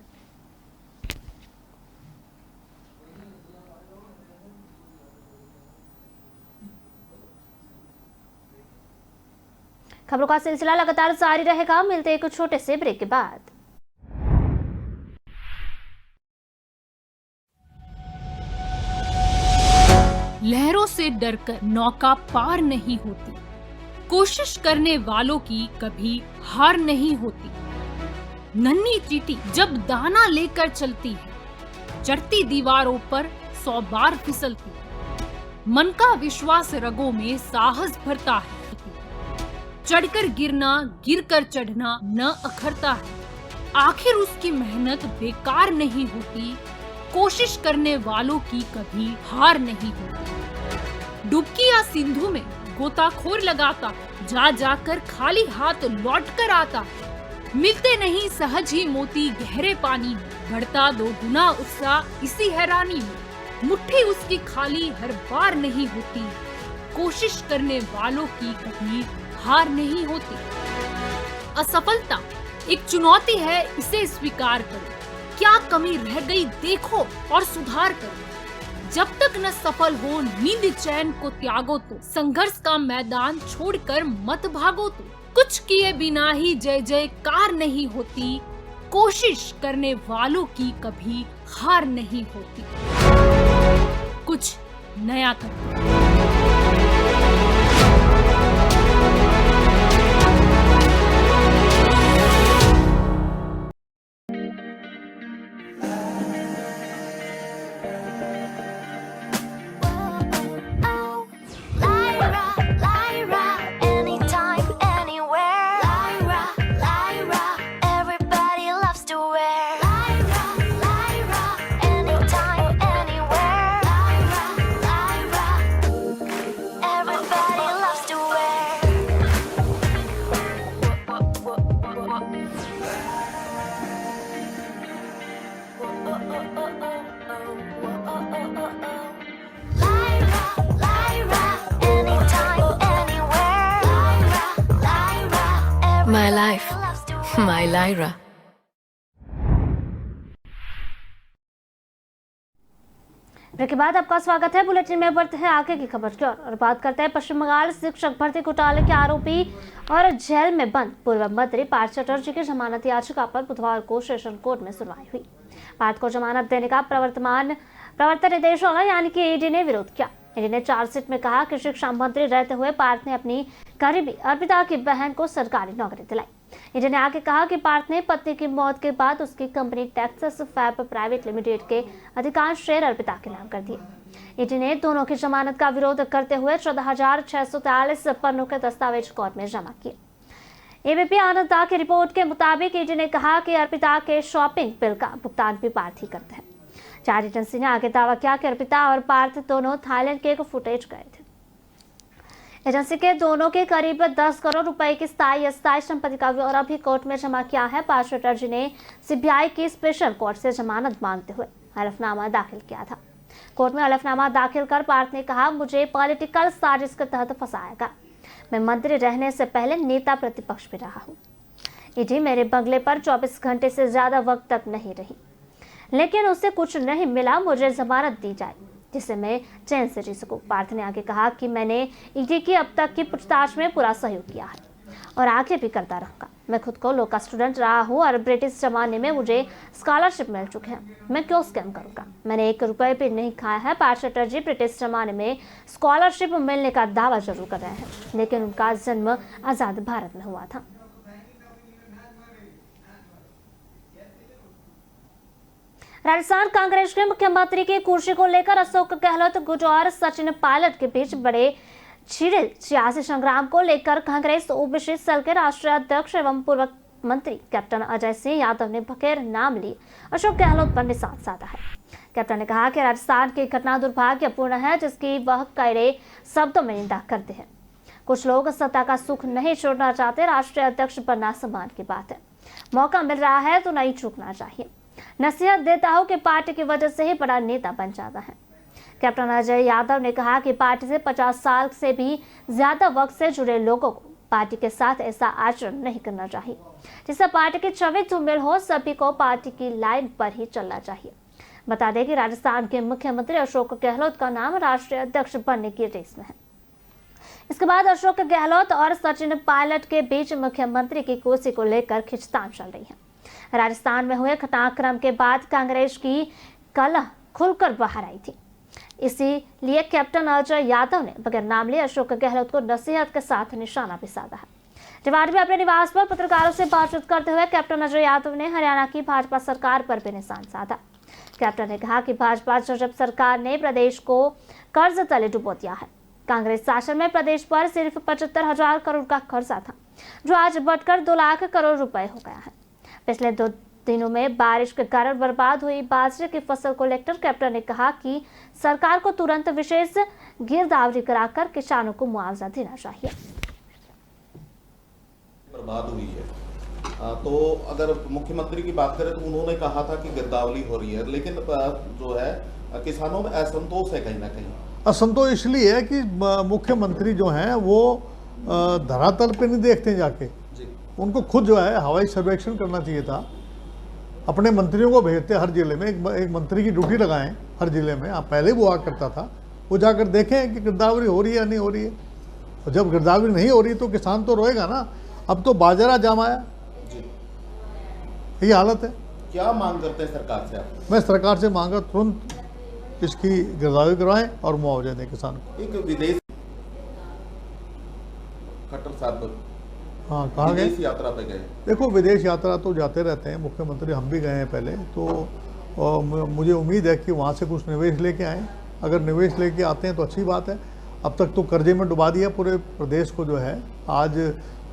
खबरों का सिलसिला लगातार जारी रहेगा। मिलते हैं एक छोटे से ब्रेक के बाद। लहरों से डरकर नौका पार नहीं होती, कोशिश करने वालों की कभी हार नहीं होती। नन्ही चींटी जब दाना लेकर चलती है, चढ़ती दीवारों पर 100 बार फिसलती। मन का विश्वास रगों में साहस भरता है, चढ़कर गिरना, गिरकर चढ़ना न अखरता है। आखिर उसकी मेहनत बेकार नहीं होती, कोशिश करने वालों की कभी हार नहीं होती। डुबकी या सिंधु में गोताखोर लगाता, जा जाकर खाली हाथ लौट कर आता। मिलते नहीं सहज ही मोती गहरे पानी में, बढ़ता 2 गुना उत्साह इसी हैरानी में। मुट्ठी उसकी खाली हर बार नहीं होती, कोशिश करने वालों की कभी हार नहीं होती। असफलता एक चुनौती है, इसे स्वीकार करो। क्या कमी रह गई देखो और सुधार करो। जब तक न सफल हो नींद चैन को त्यागो तो, संघर्ष का मैदान छोड़कर मत भागो तो। कुछ किए बिना ही जय जयकार नहीं होती, कोशिश करने वालों की कभी हार नहीं होती। कुछ नया करो। My life, my Lyra. Break के बाद आपका स्वागत है। बुलेटिन में बढ़ते हैं आगे की खबर की ओर और बात करते हैं पश्चिम बंगाल शिक्षक भर्ती घोटाले के आरोपी और जेल में बंद पूर्व मंत्री पार्थ चटर्जी की जमानत याचिका पर बुधवार को सेशन कोर्ट में सुनवाई हुई। पार्थ को जमानत देने का प्रवर्तन निदेशालय यानी कि ईडी ने विरोध किया। ईडी ने चार्जशीट में कहा कि शिक्षा मंत्री रहते हुए पार्थ ने अपनी करीबी अर्पिता की बहन को सरकारी नौकरी दिलाई। ईडी ने आगे कहा कि पार्थ ने पत्नी की मौत के बाद उसकी company Texas Fab private limited के अधिकांश शेयर अर्पिता के नाम कर दिए। ईडी ने दोनों की जमानत का विरोध करते हुए 14,643 पन्नों के दस्तावेज कोर्ट में जमा किए। एबीपी आनंद की रिपोर्ट के मुताबिक ईडी ने कहा कि अर्पिता के शॉपिंग बिल का भुगतान भी पार्थ ही करते हैं। चार एजेंसी ने आगे दावा किया कि अर्पिता और पार्थ दोनों थाईलैंड के एक फुटेज गए थे। एजेंसी के दोनों के करीब 10 करोड़ रुपए की स्थायी अस्थायी संपत्ति का ब्यौरा भी कोर्ट में जमा किया है। पार्थ चटर्जी ने सीबीआई की स्पेशल कोर्ट से जमानत मांगते हुए हलफनामा दाखिल किया था। कोर्ट में हलफनामा दाखिल कर पार्थ ने कहा, मुझे पॉलिटिकल साजिश के तहत फंसाएगा। मैं मंत्री रहने से पहले नेता प्रतिपक्ष भी रहा हूँ। ईडी मेरे बंगले पर 24 घंटे से ज्यादा वक्त तक नहीं रही, लेकिन उससे कुछ नहीं मिला। मुझे जमानत दी जाए जिससे मैं चैन से जी सकूं। पार्थ ने आगे कहा कि मैंने ईडी की अब तक की पूछताछ में पूरा सहयोग किया है और आगे भी करता रहूंगा। मैं खुद को लॉ का स्टूडेंट रहा हूं और ब्रिटिश जमाने में मुझे स्कॉलरशिप मिल चुके हैं। मैं क्यों स्कैम करूंगा? मैंने 1 रुपए भी नहीं खाया है। पार्थ चटर्जी ब्रिटिश जमाने में स्कॉलरशिप मिलने का दावा जरूर कर रहे हैं, लेकिन उनका जन्म आजाद भारत में हुआ था। राजस्थान कांग्रेस के मुख्यमंत्री की कुर्सी को लेकर अशोक गहलोत, गुट और सचिन पायलट के बीच बड़े छिड़े सियासी संग्राम को लेकर कांग्रेस ओबीसी सेल के राष्ट्रीय अध्यक्ष एवं पूर्व मंत्री कैप्टन अजय सिंह यादव ने बखेर नाम ली अशोक गहलोत पर निशान साधा है। कैप्टन ने कहा कि राजस्थान की घटना दुर्भाग्यपूर्ण है, जिसकी वह कड़े शब्दों में निंदा करते हैं। कुछ लोग सत्ता का सुख नहीं छोड़ना चाहते। राष्ट्रीय अध्यक्ष बनना सम्मान की बात है। मौका मिल रहा है तो नहीं चूकना चाहिए। नसीहत देता हूं कि पार्टी की वजह से ही बड़ा नेता बन जाता है। कैप्टन अजय यादव ने कहा कि पार्टी से 50 साल से भी ज्यादा वक्त से जुड़े लोगों को पार्टी के साथ ऐसा आचरण नहीं करना चाहिए जिससे पार्टी की छवि धूमिल हो। सभी को पार्टी की लाइन पर ही चलना चाहिए। बता दें कि राजस्थान के मुख्यमंत्री अशोक गहलोत का नाम राष्ट्रीय अध्यक्ष बनने की रेस में है। इसके बाद अशोक गहलोत और सचिन पायलट के बीच मुख्यमंत्री की कुर्सी को लेकर खींचतान चल रही है। राजस्थान में हुए घटनाक्रम के बाद कांग्रेस की कलह खुलकर बाहर आई थी। इसीलिए कैप्टन अजय यादव ने बगैर नाम लिए अशोक गहलोत को नसीहत के साथ निशाना भी साधा है। रेवाड़ी में अपने निवास पर पत्रकारों से बातचीत करते हुए कैप्टन अजय यादव ने हरियाणा की भाजपा सरकार पर भी निशान साधा। कैप्टन ने कहा कि भाजपा जब सरकार ने प्रदेश को कर्ज तले डुबो दिया है, कांग्रेस शासन में प्रदेश पर सिर्फ 75,000 करोड़ का खर्चा था, जो आज बढ़कर 2 लाख करोड़ रुपए हो गया है। पिछले 2 दिनों में बारिश के कारण बर्बाद हुई बाजरे की फसल को लेकर कैप्टन ने कहा कि सरकार को तुरंत विशेष गिरदावरी कराकर किसानों को मुआवजा देना चाहिए। बर्बाद हुई है तो अगर मुख्यमंत्री की बात करें तो उन्होंने कहा था कि गिरदावरी हो रही है, लेकिन जो है किसानों में असंतोष है कहीं ना कहीं। असंतोष इसलिए है कि मुख्यमंत्री जो हैं वो धरातल पे नहीं देखते जाके, उनको खुद जो है हवाई सर्वेक्षण करना चाहिए था। अपने मंत्रियों को भेजते हर जिले में, एक मंत्री की ड्यूटी लगाएं हर जिले में। आप पहले वो हुआ करता था, वो जाकर देखें कि गिरदावरी हो रही है या नहीं हो रही है। और जब गिरदावरी नहीं हो रही तो किसान तो रोएगा ना। अब तो बाजरा जाम आया, ये हालत है। क्या मांग करते हैं सरकार से आप? मैं सरकार से मांगा तुरंत इसकी गिरदावरी करवाएं और मुआवजा दें किसान को। एक विदेश खट्टर साहब हाँ कहाँ गए? विदेश यात्रा पे गए। देखो विदेश यात्रा तो जाते रहते हैं मुख्यमंत्री, हम भी गए हैं पहले तो मुझे उम्मीद है कि वहाँ से कुछ निवेश लेके आए। अगर निवेश लेके आते हैं तो अच्छी बात है। अब तक तो कर्जे में डुबा दिया पूरे प्रदेश को जो है। आज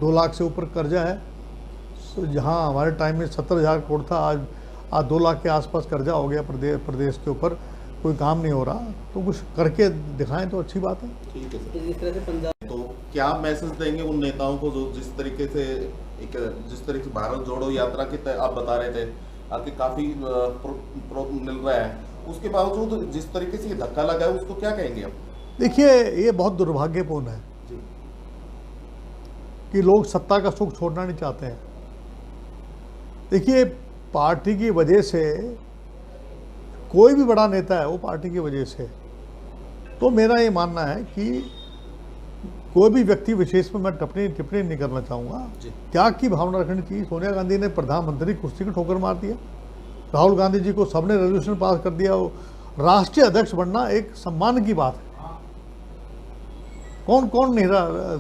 2 लाख से ऊपर कर्जा है, जहाँ हमारे टाइम में 70,000 करोड़ था, आज 2 लाख के आसपास कर्जा हो गया प्रदेश के ऊपर। कोई काम नहीं हो रहा, तो कुछ करके दिखाएं तो अच्छी बात है। ठीक है सर। इस तरह से पंजाब तो क्या मैसेज देंगे उन नेताओं को जो जिस तरीके से भारत जोड़ो यात्रा की आप बता रहे थे आपके काफी मिल रहा है, उसके बावजूद जिस तरीके से ये धक्का लगा है उसको क्या कहेंगे आप? देखिए ये बहुत दुर्भाग्यपूर्ण है कि लोग सत्ता का सुख छोड़ना नहीं चाहते हैं। देखिए पार्टी की वजह से कोई भी बड़ा नेता है वो पार्टी की वजह से, तो मेरा ये मानना है कि कोई भी व्यक्ति विशेष में मैं टिप्पणी नहीं करना चाहूँगा। त्याग की भावना रखनी चाहिए। सोनिया गांधी ने प्रधानमंत्री कुर्सी को ठोकर मार दिया, राहुल गांधी जी को सबने रेजोल्यूशन पास कर दिया। राष्ट्रीय अध्यक्ष बनना एक सम्मान की बात है। कौन कौन नहीं रहा?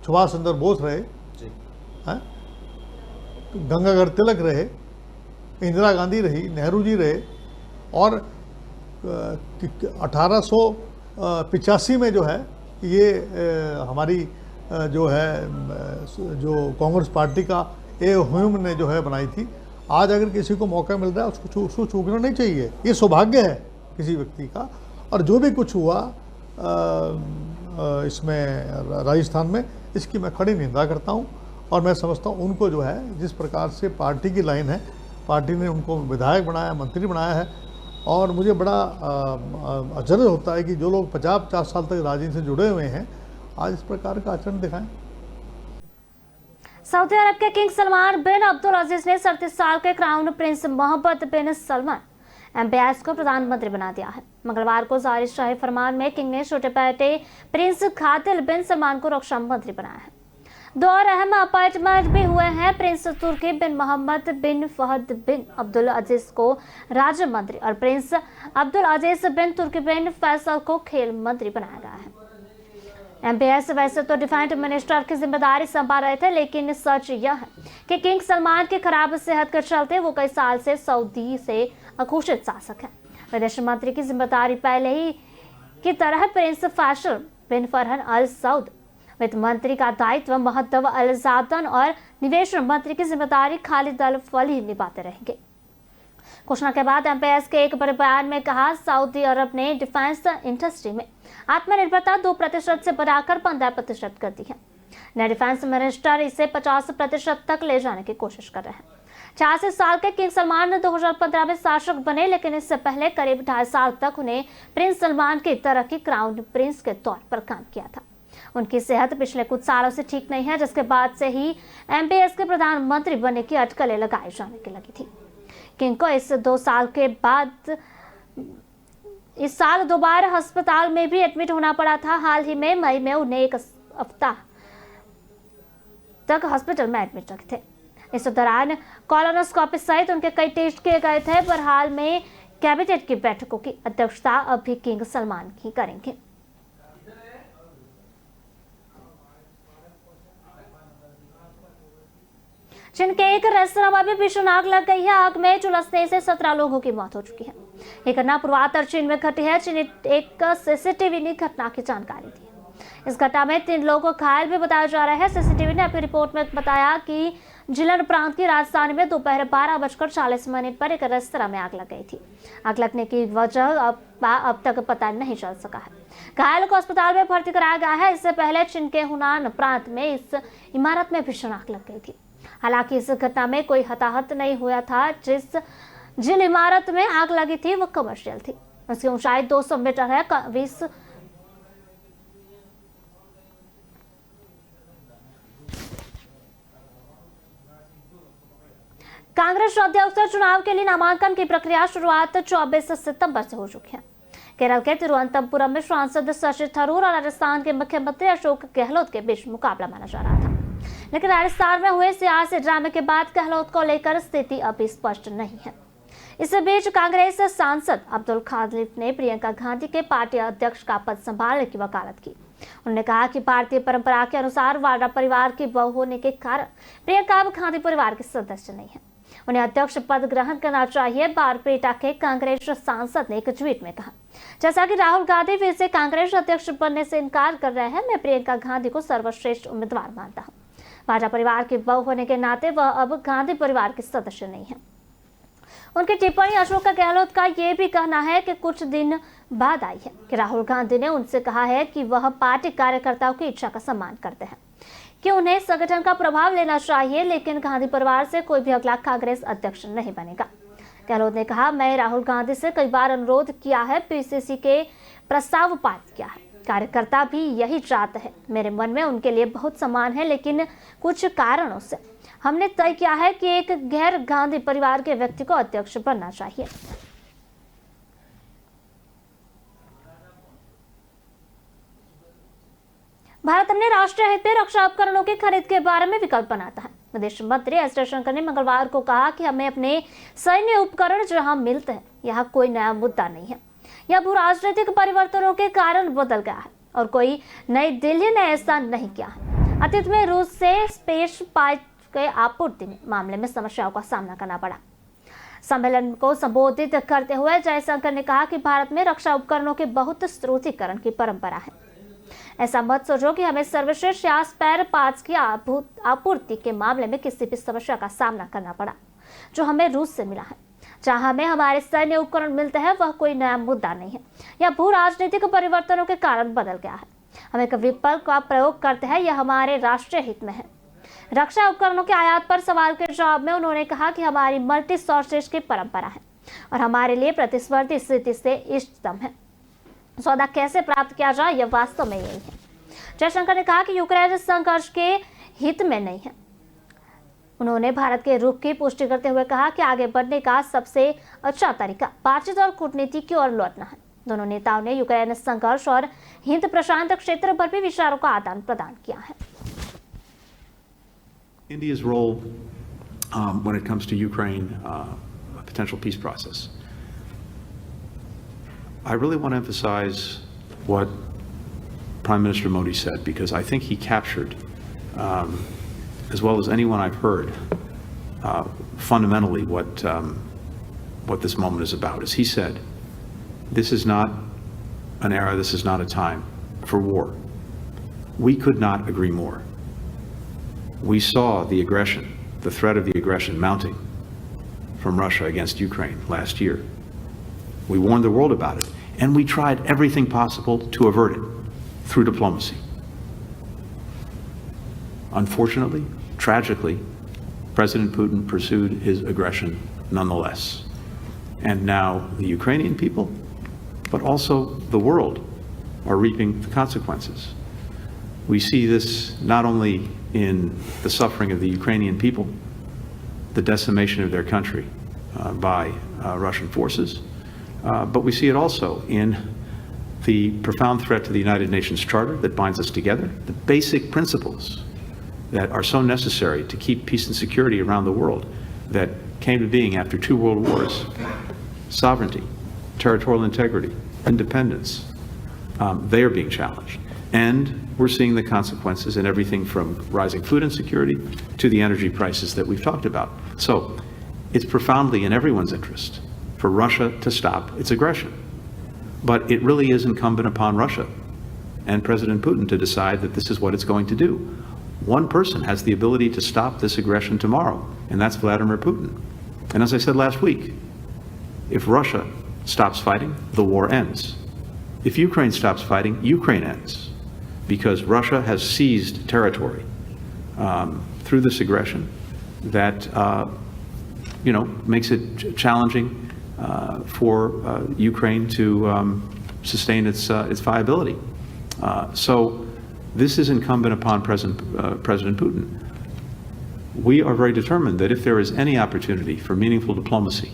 सुभाष चंद्र बोस रहे हैं, गंगाधर तिलक रहे, इंदिरा गांधी रही, नेहरू जी रहे, और 1885 में जो है ये हमारी जो है जो कांग्रेस पार्टी का ह्यूम ने जो है बनाई थी। आज अगर किसी को मौका मिल रहा है उसको चूकना नहीं चाहिए। ये सौभाग्य है किसी व्यक्ति का। और जो भी कुछ हुआ इसमें राजस्थान में, इसकी मैं खड़ी निंदा करता हूँ। और मैं समझता हूँ उनको जो है जिस प्रकार से पार्टी की लाइन है, पार्टी ने उनको विधायक बनाया, मंत्री बनाया है। और मुझे बड़ा अचरज होता है कि जो लोग 50-50 साल तक राजनीति से जुड़े हुए हैं आज इस प्रकार का आचरण दिखाएं। सऊदी अरब के किंग सलमान बिन अब्दुल अजीज ने 37 साल के क्राउन प्रिंस मोहम्मद बिन सलमान MBS को प्रधानमंत्री बना दिया है। मंगलवार को जारी शाही फरमान में किंग ने छोटे बेटे प्रिंस खादिल बिन सलमान को रक्षा मंत्री बनाया है। 2 और अहम अपॉइंटमेंट भी हुए हैं। प्रिंस तुर्की बिन मोहम्मद बिन फहद बिन अब्दुल अजीज को राज्य मंत्री और प्रिंस अब्दुल अजीज बिन तुर्की बिन फैसल को खेल मंत्री बनाया गया है। MBS वैसे तो डिफेंस मिनिस्टर की जिम्मेदारी संभाल रहे थे, लेकिन सच यह है कि किंग सलमान की खराब सेहत के चलते वो कई साल से सऊदी से अघोषित शासक हैं। विदेश मंत्री की जिम्मेदारी पहले ही की तरह प्रिंस फैसल बिन फरहन अल सऊद, वित्त मंत्री का दायित्व महद्दव अल जादन और निवेश मंत्री की जिम्मेदारी खालिद अल फली निभाते रहेंगे। घोषणा के बाद MBS के एक बड़े बयान में कहा, सऊदी अरब ने डिफेंस इंडस्ट्री में आत्मनिर्भरता 2% से बढ़ाकर 15% कर दी है। नए डिफेंस मिनिस्टर इसे 50% तक ले जाने की कोशिश कर रहे हैं। 86 साल के किंग सलमान 2015 में शासक बने, लेकिन इससे पहले करीब 2.5 साल तक उन्हें प्रिंस सलमान की तरह की क्राउन प्रिंस के तौर पर काम किया था। उनकी सेहत पिछले कुछ सालों से ठीक नहीं है, जिसके बाद से ही MBS के प्रधानमंत्री बनने की अटकलें लगाई जाने की लगी थी। किंग को इस 2 साल के बाद इस साल दोबारा अस्पताल में भी एडमिट होना पड़ा था। हाल ही में मई में उन्हें 1 हफ्ता तक हॉस्पिटल में एडमिट रखे थे। इस दौरान कोलोनोस्कोपी सहित उनके कई टेस्ट किए गए थे, पर हाल में कैबिनेट की बैठकों की अध्यक्षता अब भी किंग सलमान ही करेंगे। चीन के एक रेस्तरां में भी भीषण आग लग गई है। आग में झुलसने से 17 लोगों की मौत हो चुकी है। ये घटना पूर्वोत्तर चीन में घटी है। चीन एक CCTV ने घटना की जानकारी दी। इस घटना में 3 लोगों को घायल भी बताया जा रहा है। सीसीटीवी ने अपनी रिपोर्ट में बताया कि जिलन प्रांत की राजधानी में दोपहर 12:40 पर एक रेस्तरां में आग लग गई थी। आग लगने की वजह अब तक पता नहीं चल सका है। घायलों को अस्पताल में भर्ती कराया गया है। इससे पहले चीन के हुनान प्रांत में इस इमारत में भीषण आग लग गई थी। हालांकि इस घटना में कोई हताहत नहीं हुआ था। जिन इमारत में आग लगी थी वो कमर्शियल थी। उसकी ऊंचाई 200 मीटर है। कांग्रेस अध्यक्ष चुनाव के लिए नामांकन की प्रक्रिया शुरुआत 24 सितंबर से हो चुकी है। केरल के तिरुवनंतपुरम में सांसद शशि थरूर और राजस्थान के मुख्यमंत्री अशोक गहलोत के बीच मुकाबला माना जा रहा था, लेकिन राजस्थान में हुए सियासी ड्रामे के बाद गहलोत को लेकर स्थिति अभी स्पष्ट नहीं है। इस बीच कांग्रेस सांसद अब्दुल खालिफ ने प्रियंका गांधी के पार्टी अध्यक्ष का पद संभालने की वकालत की। उन्होंने कहा कि भारतीय परंपरा के अनुसार वाड्रा परिवार की बहू होने के कारण प्रियंका अब गांधी परिवार के सदस्य नहीं है, उन्हें अध्यक्ष पद ग्रहण करना चाहिए, बारपेटा के कांग्रेस सांसद ने एक ट्वीट में कहा। जैसा कि राहुल गांधी फिर से कांग्रेस अध्यक्ष बनने से इनकार कर रहे हैं, मैं प्रियंका गांधी को सर्वश्रेष्ठ उम्मीदवार मानता हूं। वाड्रा परिवार की बहू होने के नाते वह अब गांधी परिवार के सदस्य नहीं है। उनकी टिप्पणी अशोक गहलोत का यह भी कहना है कि कुछ दिन बाद आई है कि राहुल गांधी ने उनसे कहा है कि वह पार्टी कार्यकर्ताओं की इच्छा का सम्मान करते हैं कि उन्हें संगठन का प्रभाव लेना चाहिए, लेकिन गांधी परिवार से कोई भी अगला कांग्रेस अध्यक्ष नहीं बनेगा। गहलोत ने कहा, मैं राहुल गांधी से कई बार अनुरोध किया है, पीसीसी के प्रस्ताव पारित किया है, कार्यकर्ता भी यही चाहते हैं। मेरे मन में उनके लिए बहुत सम्मान है, लेकिन कुछ कारणों से हमने तय किया है कि एक गैर गांधी परिवार के व्यक्ति को अध्यक्ष बनना चाहिए। भारत अपने राष्ट्रीय हित में रक्षा उपकरणों की खरीद के बारे में विकल्प बनाता है। विदेश मंत्री एस जयशंकर ने मंगलवार को कहा कि हमें अपने सैन्य उपकरण जहां मिलते हैं, यहाँ कोई नया मुद्दा नहीं है। यह भू राजनीतिक परिवर्तनों के कारण बदल गया है और कोई नई दिल्ली ने ऐसा नहीं किया है। अतीत में रूस से स्पेस पाइप के आपूर्ति मामले में समस्याओं का सामना करना पड़ा। सम्मेलन को संबोधित करते हुए जयशंकर ने कहा कि भारत में रक्षा उपकरणों के बहुत स्त्रोतीकरण की परंपरा है। ऐसा मत सोचो कि हमें सर्वश्रेष्ठ या स्पेयर पार्ट्स की आपूर्ति के मामले में किसी भी समस्या का सामना करना पड़ा जो हमें रूस से मिला है। जहां हमें हमारे सैन्य उपकरण मिलते हैं वह कोई नया मुद्दा नहीं है। यह भू राजनीतिक परिवर्तनों के कारण बदल गया है। हम एक विकल्प का प्रयोग करते हैं, यह हमारे राष्ट्रीय हित में है। रक्षा उपकरणों के आयात पर सवाल के जवाब में उन्होंने कहा कि हमारी मल्टी सोर्सेज की परंपरा है और हमारे लिए प्रतिस्पर्धी स्थिति से इष्टतम है। सौदा कैसे प्राप्त किया जाए, यह वास्तव में यही है। जयशंकर ने कहा कि यूक्रेन संघर्ष के हित में नहीं है। उन्होंने भारत के रुख की पुष्टि करते हुए कहा कि आगे बढ़ने का सबसे अच्छा तरीका बातचीत और कूटनीति की ओर लौटना है। दोनों नेताओं ने यूक्रेन संघर्ष और हिंद प्रशांत क्षेत्र पर भी विचारों का आदान प्रदान किया है। India's role when it comes to Ukraine, a potential peace process. I really want to emphasize what Prime Minister Modi said, because I think he captured, as well as anyone I've heard, fundamentally what this moment is about. As he said, this is not an era, this is not a time for war. We could not agree more. We saw the aggression, the threat of the aggression mounting from Russia against Ukraine last year. We warned the world about it, and we tried everything possible to avert it through diplomacy. Unfortunately, tragically, President Putin pursued his aggression nonetheless. And now the Ukrainian people, but also the world, are reaping the consequences. We see this not only in the suffering of the Ukrainian people, the decimation of their country by Russian forces, but we see it also in the profound threat to the United Nations Charter that binds us together, the basic principles that are so necessary to keep peace and security around the world that came to being after 2 world wars: sovereignty, territorial integrity, independence. They are being challenged. And we're seeing the consequences in everything from rising food insecurity to the energy prices that we've talked about. So it's profoundly in everyone's interest for Russia to stop its aggression. But it really is incumbent upon Russia and President Putin to decide that this is what it's going to do. One person has the ability to stop this aggression tomorrow, and that's Vladimir Putin. And as I said last week, if Russia stops fighting, the war ends. If Ukraine stops fighting, Ukraine ends, because Russia has seized territory through this aggression that makes it challenging for Ukraine to sustain its viability. So this is incumbent upon President Putin. We are very determined that if there is any opportunity for meaningful diplomacy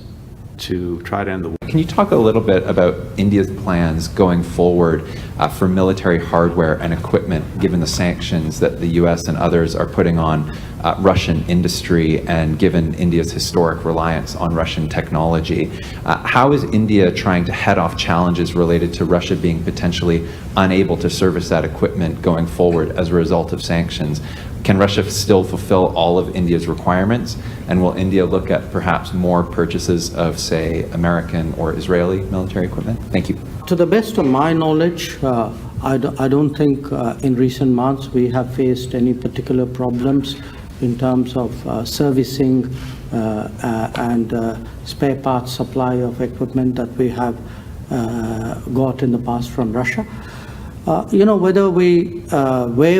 to try to end the war. Can you talk a little bit about India's plans going forward for military hardware and equipment, given the sanctions that the US and others are putting on Russian industry and given India's historic reliance on Russian technology? How is India trying to head off challenges related to Russia being potentially unable to service that equipment going forward as a result of sanctions? Can Russia still fulfill all of India's requirements? And will India look at perhaps more purchases of, say, American or Israeli military equipment? Thank you. To the best of my knowledge, I don't think in recent months we have faced any particular problems in terms of servicing and spare parts supply of equipment that we have got in the past from Russia. Where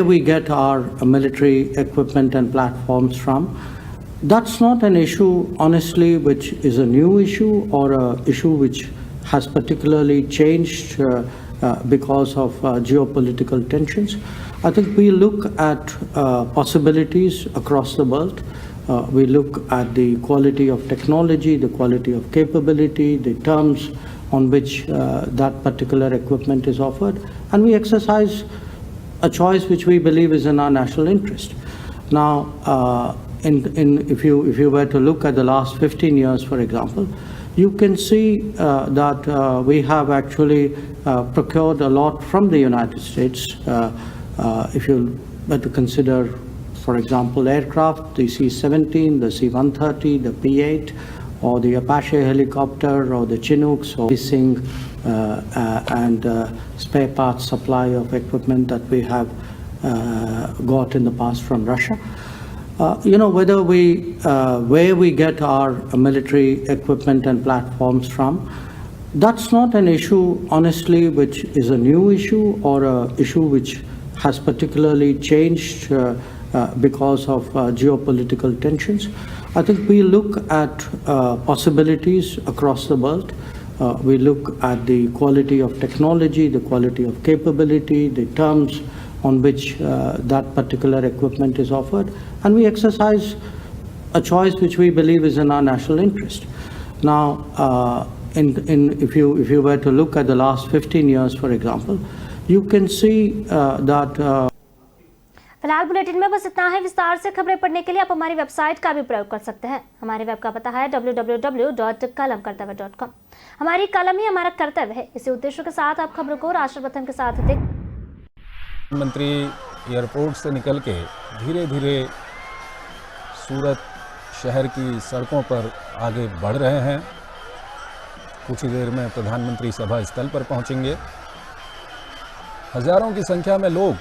we get our military equipment and platforms from, that's not an issue, honestly, which is a new issue or an issue which has particularly changed because of geopolitical tensions. I think we look at possibilities across the world. We look at the quality of technology, the quality of capability, the terms on which that particular equipment is offered, and we exercise a choice which we believe is in our national interest. Now, if you were to look at the last 15 years, for example, you can see that we have actually procured a lot from the United States. If you were to consider, for example, aircraft, the C-17, the C-130, the P-8, or the Apache helicopter, or the Chinooks, or leasing and spare parts supply of equipment that we have got in the past from Russia. Where we get our military equipment and platforms from, that's not an issue, honestly, which is a new issue or an issue which has particularly changed because of geopolitical tensions. I think we look at possibilities across the world. We look at the quality of technology, the quality of capability, the terms on which that particular equipment is offered, and we exercise a choice which we believe is in our national interest. Now, if you were to look at the last 15 years, for example, you can see that. फिलहाल bulletin में बस इतना है। विस्तार से खबरें पढ़ने के लिए आप हमारी वेबसाइट का भी प्रयोग कर सकते हैं। हमारे वेब का पता है www.kalamkartavya.com। हमारी कलम ही हमारा कर्तव्य है। इसी उद्देश्य के साथ आप खबरों को राष्ट्रप्रथम के साथ देख। मंत्री एयरपोर्ट से निकल के धीरे धीरे सूरत शहर की सड़कों पर आगे बढ़ रहे हैं। कुछ ही देर में प्रधानमंत्री सभा स्थल पर पहुंचेंगे। हजारों की संख्या में लोग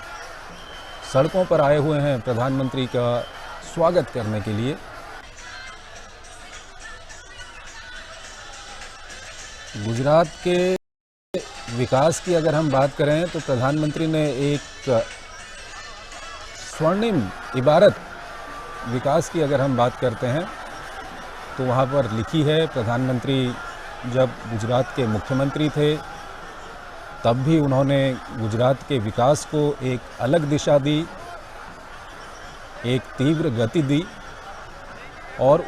सड़कों पर आए हुए हैं प्रधानमंत्री का स्वागत करने के लिए। गुजरात के विकास की अगर हम बात करें तो प्रधानमंत्री ने एक स्वर्णिम इबारत विकास की अगर हम बात करते हैं तो वहाँ पर लिखी है। प्रधानमंत्री जब गुजरात के मुख्यमंत्री थे तब भी उन्होंने गुजरात के विकास को एक अलग दिशा दी, एक तीव्र गति दी और